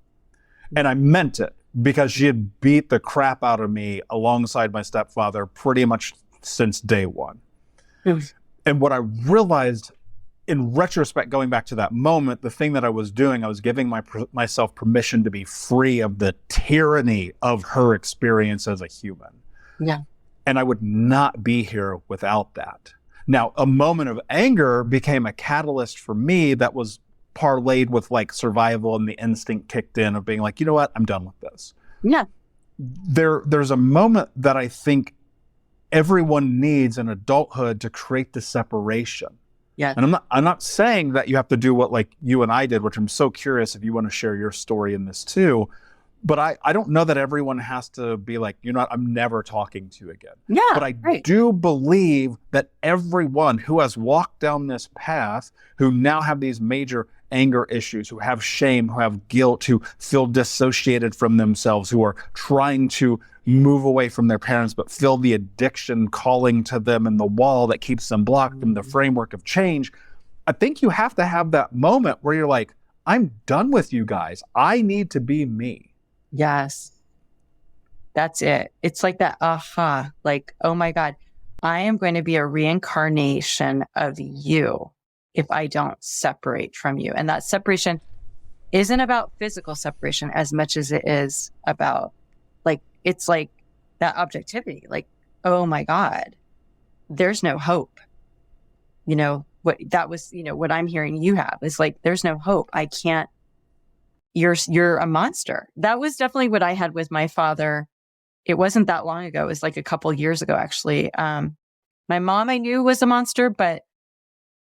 And I meant it because she had beat the crap out of me alongside my stepfather pretty much since day one. Yes. And what I realized in retrospect, going back to that moment, the thing that I was doing, I was giving myself permission to be free of the tyranny of her experience as a human. Yeah. And I would not be here without that. Now, a moment of anger became a catalyst for me that was parlayed with like survival, and the instinct kicked in of being like, you know what, I'm done with this. Yeah. There's a moment that I think everyone needs in adulthood to create the separation. Yeah. And I'm not saying that you have to do what like you and I did, which I'm so curious if you want to share your story in this too. But I don't know that everyone has to be like, you know what, I'm never talking to you again. Yeah. But I do believe that everyone who has walked down this path, who now have these major anger issues, who have shame, who have guilt, who feel dissociated from themselves, who are trying to move away from their parents, but feel the addiction calling to them and the wall that keeps them blocked from the framework of change. I think you have to have that moment where you're like, I'm done with you guys. I need to be me. Yes. That's it. It's like that aha, like, oh my God, I am going to be a reincarnation of you if I don't separate from you. And that separation isn't about physical separation as much as it is about like, it's like that objectivity, like, oh my God, there's no hope. You know, what that was, you know, what I'm hearing you have is like, there's no hope. I can't, you're a monster. That was definitely what I had with my father. It wasn't that long ago. It was like a couple years ago, actually. My mom I knew was a monster, but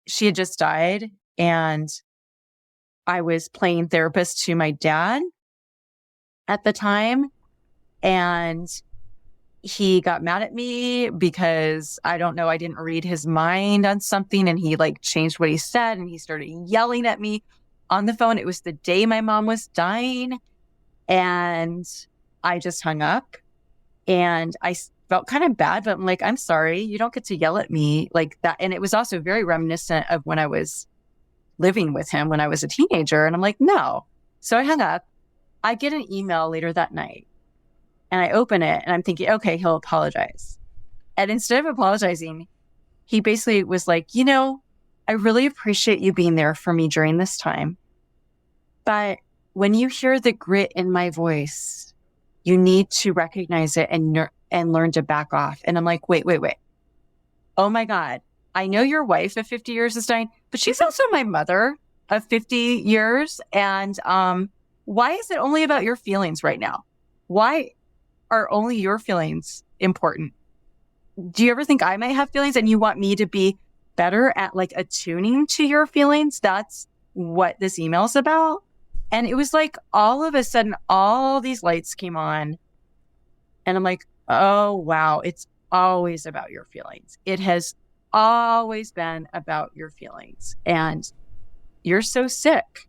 she had just died. And I was playing therapist to my dad at the time. And he got mad at me because I don't know, I didn't read his mind on something, and he like changed what he said, and he started yelling at me on the phone. It was the day my mom was dying, and I just hung up, and I felt kind of bad, but I'm like, I'm sorry, you don't get to yell at me like that. And it was also very reminiscent of when I was living with him when I was a teenager, and I'm like, no. So I hung up. I get an email later that night, and I open it, and I'm thinking, okay, he'll apologize. And instead of apologizing, he basically was like, you know, I really appreciate you being there for me during this time. But when you hear the grit in my voice, you need to recognize it and learn to back off. And I'm like, wait. Oh my God. I know your wife of 50 years is dying, but she's also my mother of 50 years. And why is it only about your feelings right now? Why are only your feelings important? Do you ever think I might have feelings and you want me to be better at like attuning to your feelings? That's what this email is about. And it was like all of a sudden, all these lights came on, and I'm like, oh, wow, it's always about your feelings. It has always been about your feelings. And you're so sick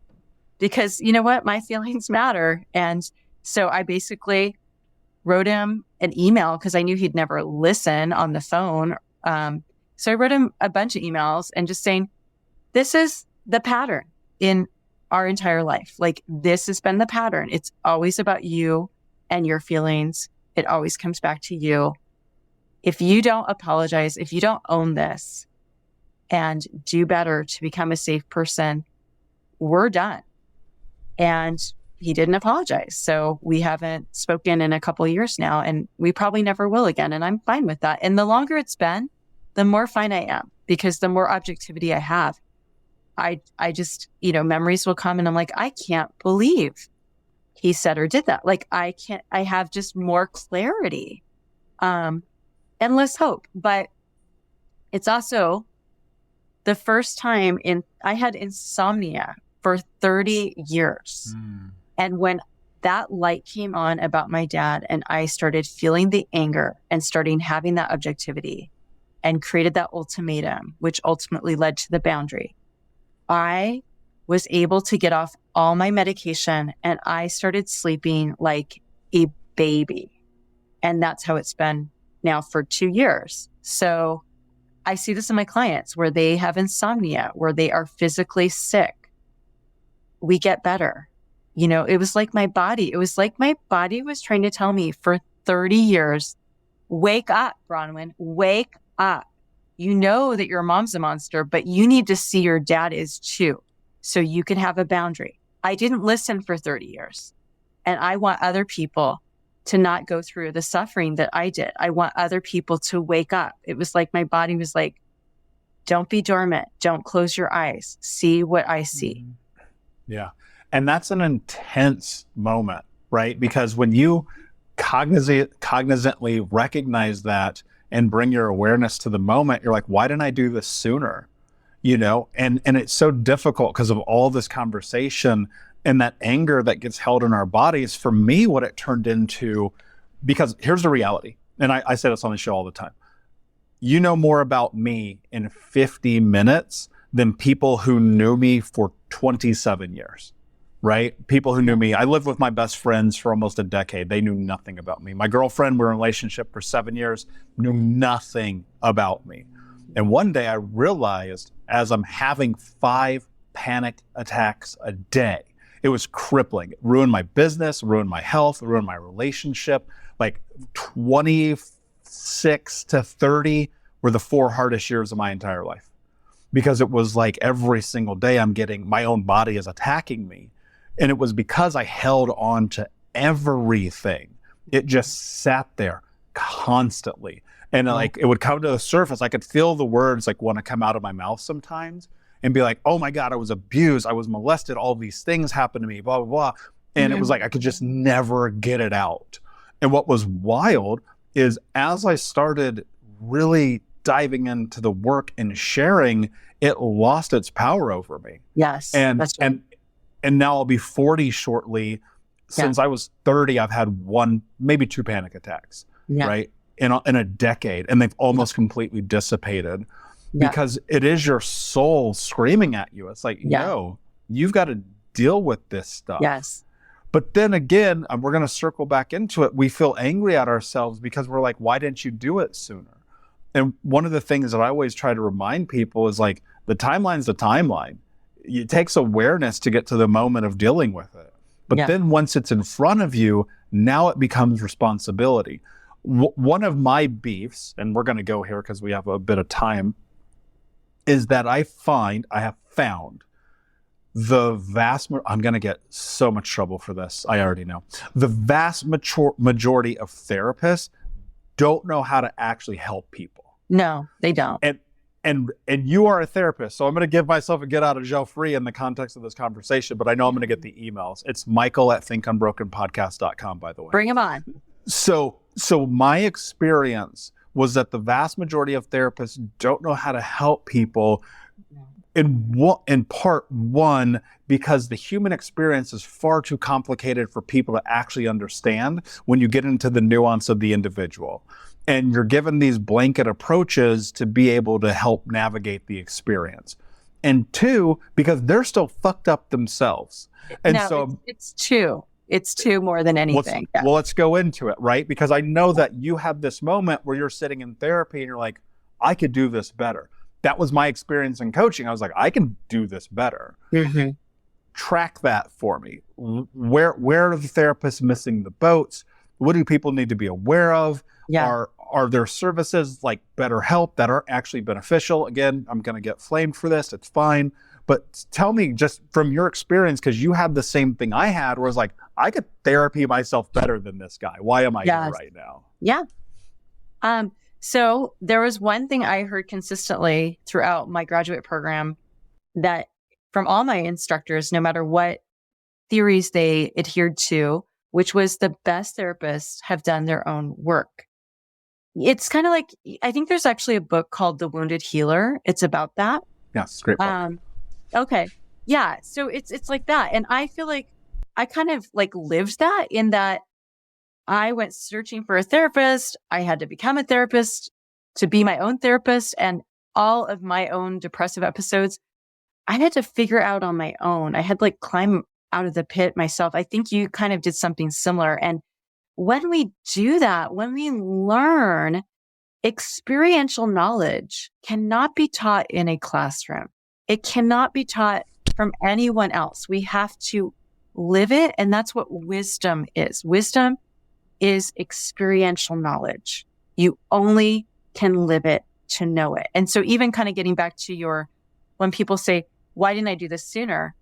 because you know what? My feelings matter. And so I basically wrote him an email because I knew he'd never listen on the phone. So I wrote him a bunch of emails and just saying, this is the pattern in our entire life. Like, this has been the pattern. It's always about you and your feelings. It always comes back to you. If you don't apologize, if you don't own this and do better to become a safe person, we're done. And he didn't apologize. So we haven't spoken in a couple of years now, and we probably never will again. And I'm fine with that. And the longer it's been, the more fine I am, because the more objectivity I have. I just, memories will come and I'm like, I can't believe he said or did that. Like, I have just more clarity, and less hope. But it's also the first time I had insomnia for 30 years. And when that light came on about my dad and I started feeling the anger and starting having that objectivity and created that ultimatum, which ultimately led to the boundary, I was able to get off all my medication and I started sleeping like a baby. And that's how it's been now for 2 years. So I see this in my clients where they have insomnia, where they are physically sick. We get better. It was like my body was trying to tell me for 30 years, wake up, Bronwyn, wake up. You know that your mom's a monster, but you need to see your dad is too, so you can have a boundary. I didn't listen for 30 years. And I want other people to not go through the suffering that I did. I want other people to wake up. It was like my body was like, don't be dormant. Don't close your eyes. See what I see. Yeah. And that's an intense moment, right? Because when you cognizantly recognize that and bring your awareness to the moment, you're like, why didn't I do this sooner? And it's so difficult because of all this conversation and that anger that gets held in our bodies. For me, what it turned into, because here's the reality, and I say this on the show all the time. You know more about me in 50 minutes than people who knew me for 27 years. Right? People who knew me. I lived with my best friends for almost a decade. They knew nothing about me. My girlfriend, we were in a relationship for 7 years, knew nothing about me. And one day I realized, as I'm having 5 panic attacks a day, it was crippling. It ruined my business, ruined my health, ruined my relationship. Like 26 to 30 were the 4 hardest years of my entire life. Because it was like every single day I'm getting, my own body is attacking me. And it was because I held on to everything. It just sat there constantly. And like, it would come to the surface. I could feel the words like want to come out of my mouth sometimes and be like, oh my God, I was abused. I was molested. All these things happened to me, blah, blah, blah. And it was like, I could just never get it out. And what was wild is as I started really diving into the work and sharing, it lost its power over me. Yes. That's right. And now I'll be 40 shortly. Since I was 30, I've had 1, maybe 2 panic attacks, right? in a decade, and they've almost completely dissipated because it is your soul screaming at you. It's like, yo, you've got to deal with this stuff. Yes. But then again, we're going to circle back into it. We feel angry at ourselves because we're like, why didn't you do it sooner? And one of the things that I always try to remind people is like, the timeline's the timeline. It takes awareness to get to the moment of dealing with it. But then once it's in front of you, now it becomes responsibility. One of my beefs, and we're going to go here because we have a bit of time, is that I have found I'm going to get so much trouble for this. I already know. The vast majority of therapists don't know how to actually help people. No, they don't. And you are a therapist, so I'm going to give myself a get out of jail free in the context of this conversation, but I know I'm going to get the emails. It's michael@thinkunbrokenpodcast.com, by the way. Bring him on. So my experience was that the vast majority of therapists don't know how to help people in part one, because the human experience is far too complicated for people to actually understand when you get into the nuance of the individual. And you're given these blanket approaches to be able to help navigate the experience. And two, because they're still fucked up themselves. And it's two. It's two more than anything. Well, let's go into it, right? Because I know that you have this moment where you're sitting in therapy and you're like, I could do this better. That was my experience in coaching. I was like, I can do this better. Mm-hmm. Track that for me. Where are the therapists missing the boats? What do people need to be aware of? Are there services like BetterHelp that aren't actually beneficial? Again, I'm going to get flamed for this. It's fine. But tell me just from your experience, because you had the same thing I had, where I was like, I could therapy myself better than this guy. Why am I here right now? Yeah. So there was one thing I heard consistently throughout my graduate program that from all my instructors, no matter what theories they adhered to, which was the best therapists have done their own work. It's kind of like, I think there's actually a book called The Wounded Healer. It's about that. Yes, great book. Okay. Yeah. So it's like that. And I feel like I kind of like lived that in that I went searching for a therapist. I had to become a therapist to be my own therapist. And all of my own depressive episodes, I had to figure out on my own. I had like climb out of the pit myself. I think you kind of did something similar. And when we do that, when we learn, experiential knowledge cannot be taught in a classroom. It cannot be taught from anyone else. We have to live it. And that's what wisdom is. Wisdom is experiential knowledge. You only can live it to know it. And so even kind of getting back to when people say, why didn't I do this sooner?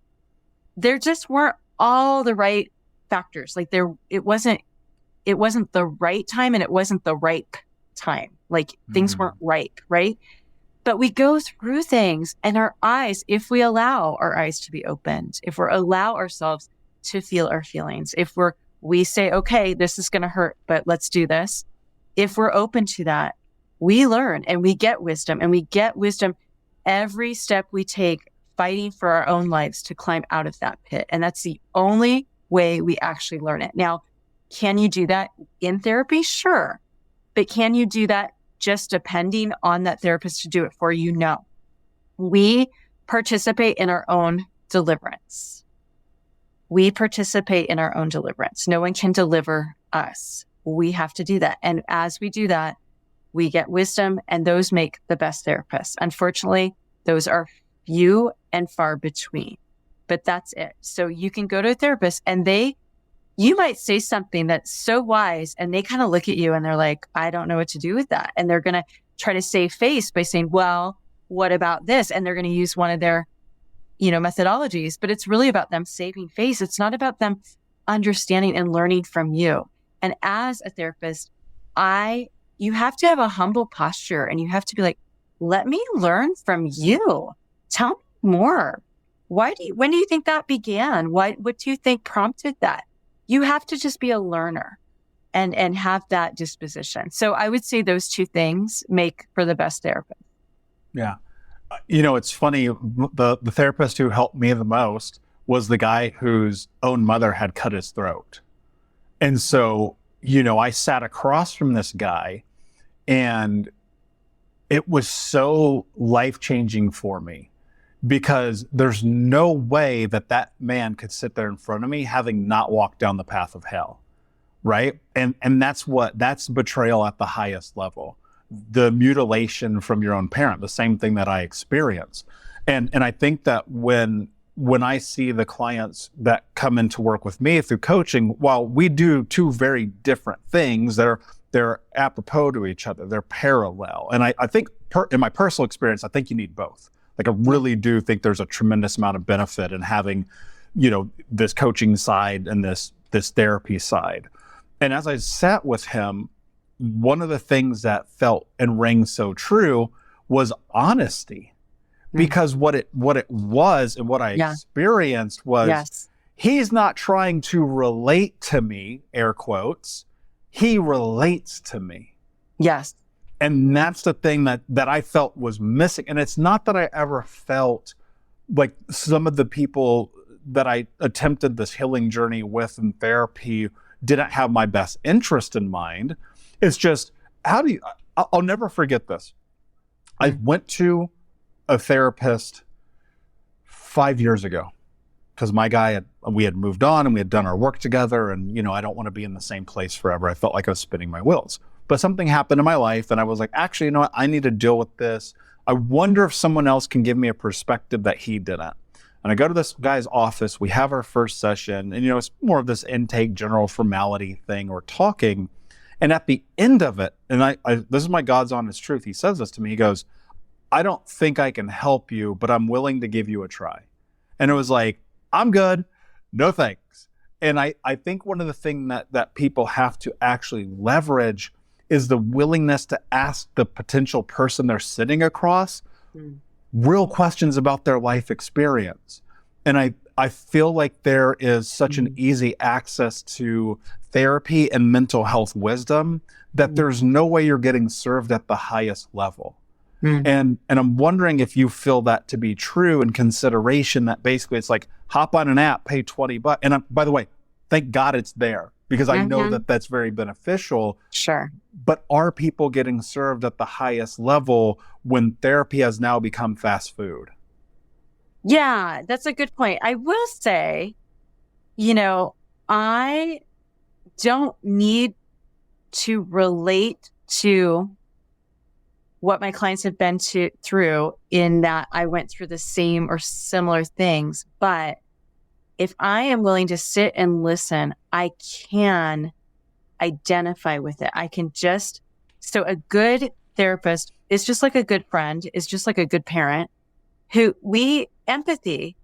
There just weren't all the right factors. Like it wasn't the right time and it wasn't the ripe time. Like things weren't ripe, right? But we go through things and our eyes, if we allow our eyes to be opened, if we allow ourselves to feel our feelings, if we say, okay, this is going to hurt, but let's do this. If we're open to that, we learn and we get wisdom, and we get wisdom every step we take, fighting for our own lives to climb out of that pit. And that's the only way we actually learn it. Now, can you do that in therapy? Sure. But can you do that just depending on that therapist to do it for you? No. We participate in our own deliverance. We participate in our own deliverance. No one can deliver us. We have to do that. And as we do that, we get wisdom, and those make the best therapists. Unfortunately, those are few and far between, but that's it. So you can go to a therapist and you might say something that's so wise, and they kind of look at you and they're like, I don't know what to do with that. And they're going to try to save face by saying, well, what about this? And they're going to use one of their, methodologies, but it's really about them saving face. It's not about them understanding and learning from you. And as a therapist, you have to have a humble posture, and you have to be like, let me learn from you. Tell me more. When do you think that began? What do you think prompted that? You have to just be a learner and have that disposition. So I would say those two things make for the best therapist. Yeah. It's funny. The therapist who helped me the most was the guy whose own mother had cut his throat. And so, I sat across from this guy, And it was so life-changing for me because there's no way that that man could sit there in front of me having not walked down the path of hell, right? And that's betrayal at the highest level. The mutilation from your own parent, the same thing that I experienced. And I think that when I see the clients that come in to work with me through coaching, while we do two very different things, they're apropos to each other, they're parallel. And I think in my personal experience, I think you need both. Like I really do think there's a tremendous amount of benefit in having, this coaching side and this therapy side. And as I sat with him, one of the things that felt and rang so true was honesty. Because what it was and what I experienced was he's not trying to relate to me, air quotes. He relates to me. Yes. And that's the thing that I felt was missing. And it's not that I ever felt like some of the people that I attempted this healing journey with in therapy didn't have my best interest in mind. It's just, I'll never forget this. I went to a therapist 5 years ago because my guy we had moved on and we had done our work together, and I don't want to be in the same place forever. I felt like I was spinning my wheels, but something happened in my life and I was like, actually, what? I need to deal with this. I wonder if someone else can give me a perspective that he didn't. And I go to this guy's office, we have our first session, and it's more of this intake, general formality thing. We're talking, and at the end of it, and I this is my God's honest truth, he says this to me, he goes, I don't think I can help you, but I'm willing to give you a try. And it was like, I'm good, no thanks. And I think one of the things that people have to actually leverage is the willingness to ask the potential person they're sitting across real questions about their life experience. And I feel like there is such an easy access to therapy and mental health wisdom that there's no way you're getting served at the highest level. And I'm wondering if you feel that to be true in consideration that basically it's like hop on an app, pay $20. And by the way, thank God it's there because I know that that's very beneficial. Sure. But are people getting served at the highest level when therapy has now become fast food? Yeah, that's a good point. I will say, I don't need to relate to what my clients have been through in that I went through the same or similar things. But if I am willing to sit and listen, I can identify with it. So a good therapist is just like a good friend, is just like a good parent empathy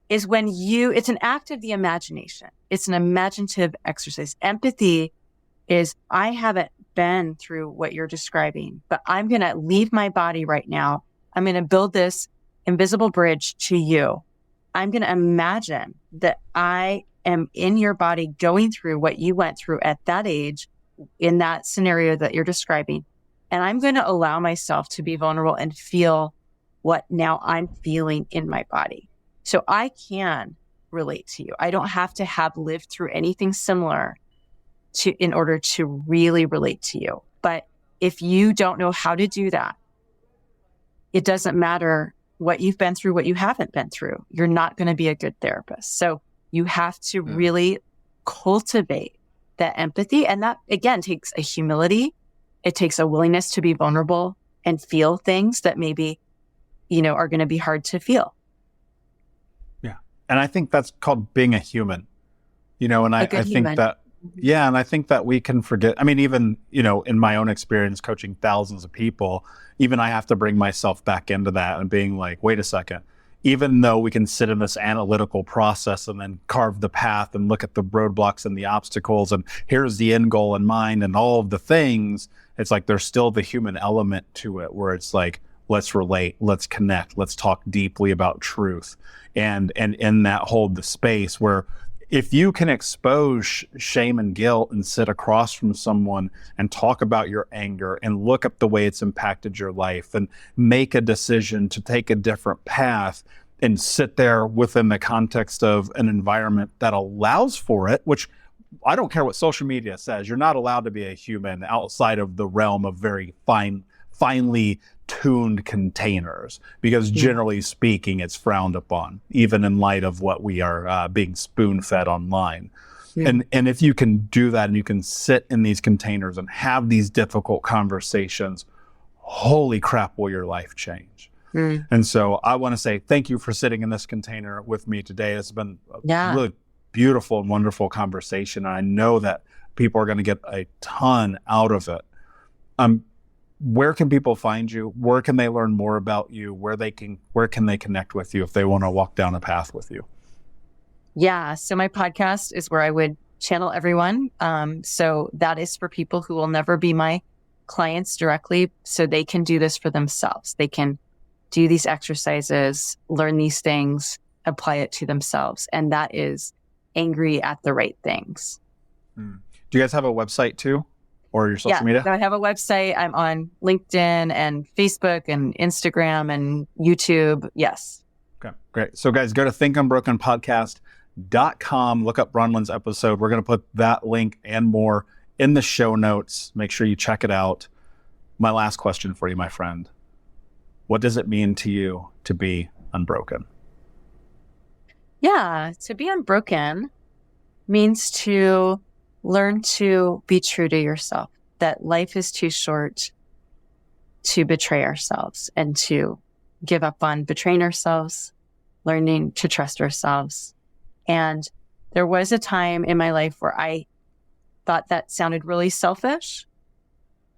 is when it's an act of the imagination. It's an imaginative exercise. Empathy is, I haven't been through what you're describing, but I'm going to leave my body right now. I'm going to build this invisible bridge to you. I'm going to imagine that I am in your body going through what you went through at that age in that scenario that you're describing. And I'm going to allow myself to be vulnerable and feel what now I'm feeling in my body. So I can relate to you. I don't have to have lived through anything similar in order to really relate to you. But if you don't know how to do that, it doesn't matter what you've been through, what you haven't been through. You're not going to be a good therapist. So you have to really cultivate that empathy. And that, again, takes a humility. It takes a willingness to be vulnerable and feel things that maybe, are going to be hard to feel. Yeah. And I think that's called being a human, and I think that, and I think that we can forget. I mean, even, in my own experience coaching thousands of people, even I have to bring myself back into that and being like, wait a second, even though we can sit in this analytical process and then carve the path and look at the roadblocks and the obstacles and here's the end goal in mind and all of the things, it's like there's still the human element to it where it's like, let's relate, let's connect, let's talk deeply about truth. And in that hold the space where if you can expose shame and guilt and sit across from someone and talk about your anger and look at the way it's impacted your life and make a decision to take a different path and sit there within the context of an environment that allows for it, which I don't care what social media says. You're not allowed to be a human outside of the realm of very finely tuned containers, because generally speaking, it's frowned upon, even in light of what we are being spoon-fed online. And if you can do that and you can sit in these containers and have these difficult conversations, holy crap, will your life change. And so I want to say thank you for sitting in this container with me today. It's been a really beautiful and wonderful conversation. And I know that people are going to get a ton out of it. Where can people find you? Where can they learn more about you? Where can they connect with you if they want to walk down a path with you? Yeah. So my podcast is where I would channel everyone. So that is for people who will never be my clients directly, so they can do this for themselves. They can do these exercises, learn these things, apply it to themselves. And that is Angry at the Right Things. Do you guys have a website too? Or your social media? So I have a website. I'm on LinkedIn and Facebook and Instagram and YouTube. Yes. Okay, great. So guys, go to thinkunbrokenpodcast.com. Look up Bronwyn's episode. We're going to put that link and more in the show notes. Make sure you check it out. My last question for you, my friend. What does it mean to you to be unbroken? Yeah, to be unbroken means to learn to be true to yourself, that life is too short to betray ourselves and to give up on betraying ourselves, learning to trust ourselves. And there was a time in my life where I thought that sounded really selfish,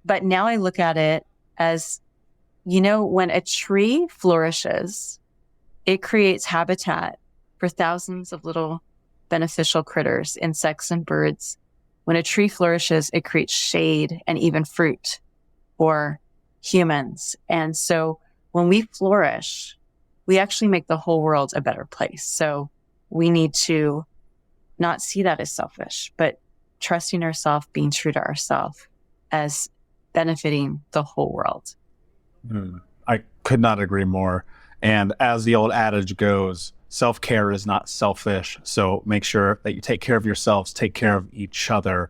but now I look at it as, when a tree flourishes, it creates habitat for thousands of little beneficial critters, insects and birds. When a tree flourishes, it creates shade and even fruit for humans. And so when we flourish, we actually make the whole world a better place. So we need to not see that as selfish, but trusting ourselves, being true to ourselves as benefiting the whole world. I could not agree more. And as the old adage goes, self-care is not selfish. So make sure that you take care of yourselves, take care of each other.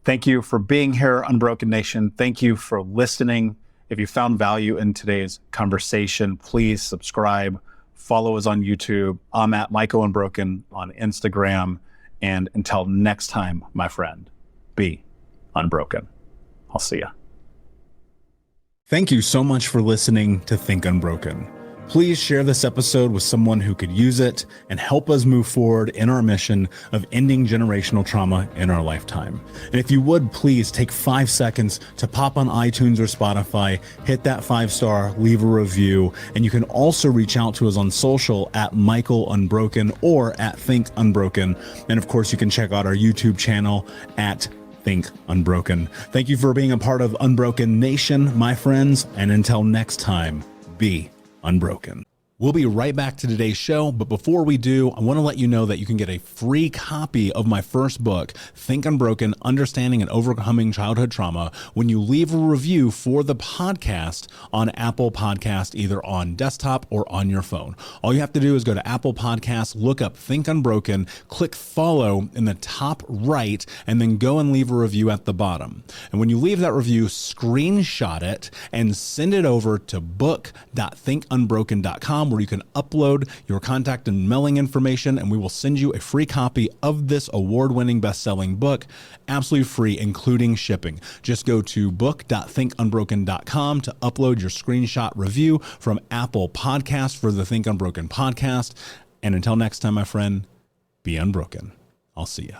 Thank you for being here, Unbroken Nation. Thank you for listening. If you found value in today's conversation, please subscribe, follow us on YouTube. I'm at Michael Unbroken on Instagram. And until next time, my friend, be unbroken. I'll see ya. Thank you so much for listening to Think Unbroken. Please share this episode with someone who could use it and help us move forward in our mission of ending generational trauma in our lifetime. And if you would, please take 5 seconds to pop on iTunes or Spotify, hit that 5-star, leave a review. And you can also reach out to us on social at Michael Unbroken or at Think Unbroken. And of course, you can check out our YouTube channel at Think Unbroken. Thank you for being a part of Unbroken Nation, my friends. And until next time, be unbroken. We'll be right back to today's show, but before we do, I want to let you know that you can get a free copy of my first book, Think Unbroken, Understanding and Overcoming Childhood Trauma, when you leave a review for the podcast on Apple Podcast, either on desktop or on your phone. All you have to do is go to Apple Podcasts, look up Think Unbroken, click follow in the top right, and then go and leave a review at the bottom. And when you leave that review, screenshot it and send it over to book.thinkunbroken.com, where you can upload your contact and mailing information, and we will send you a free copy of this award-winning best-selling book, absolutely free, including shipping. Just go to book.thinkunbroken.com to upload your screenshot review from Apple Podcasts for the Think Unbroken podcast. And until next time, my friend, be unbroken. I'll see ya.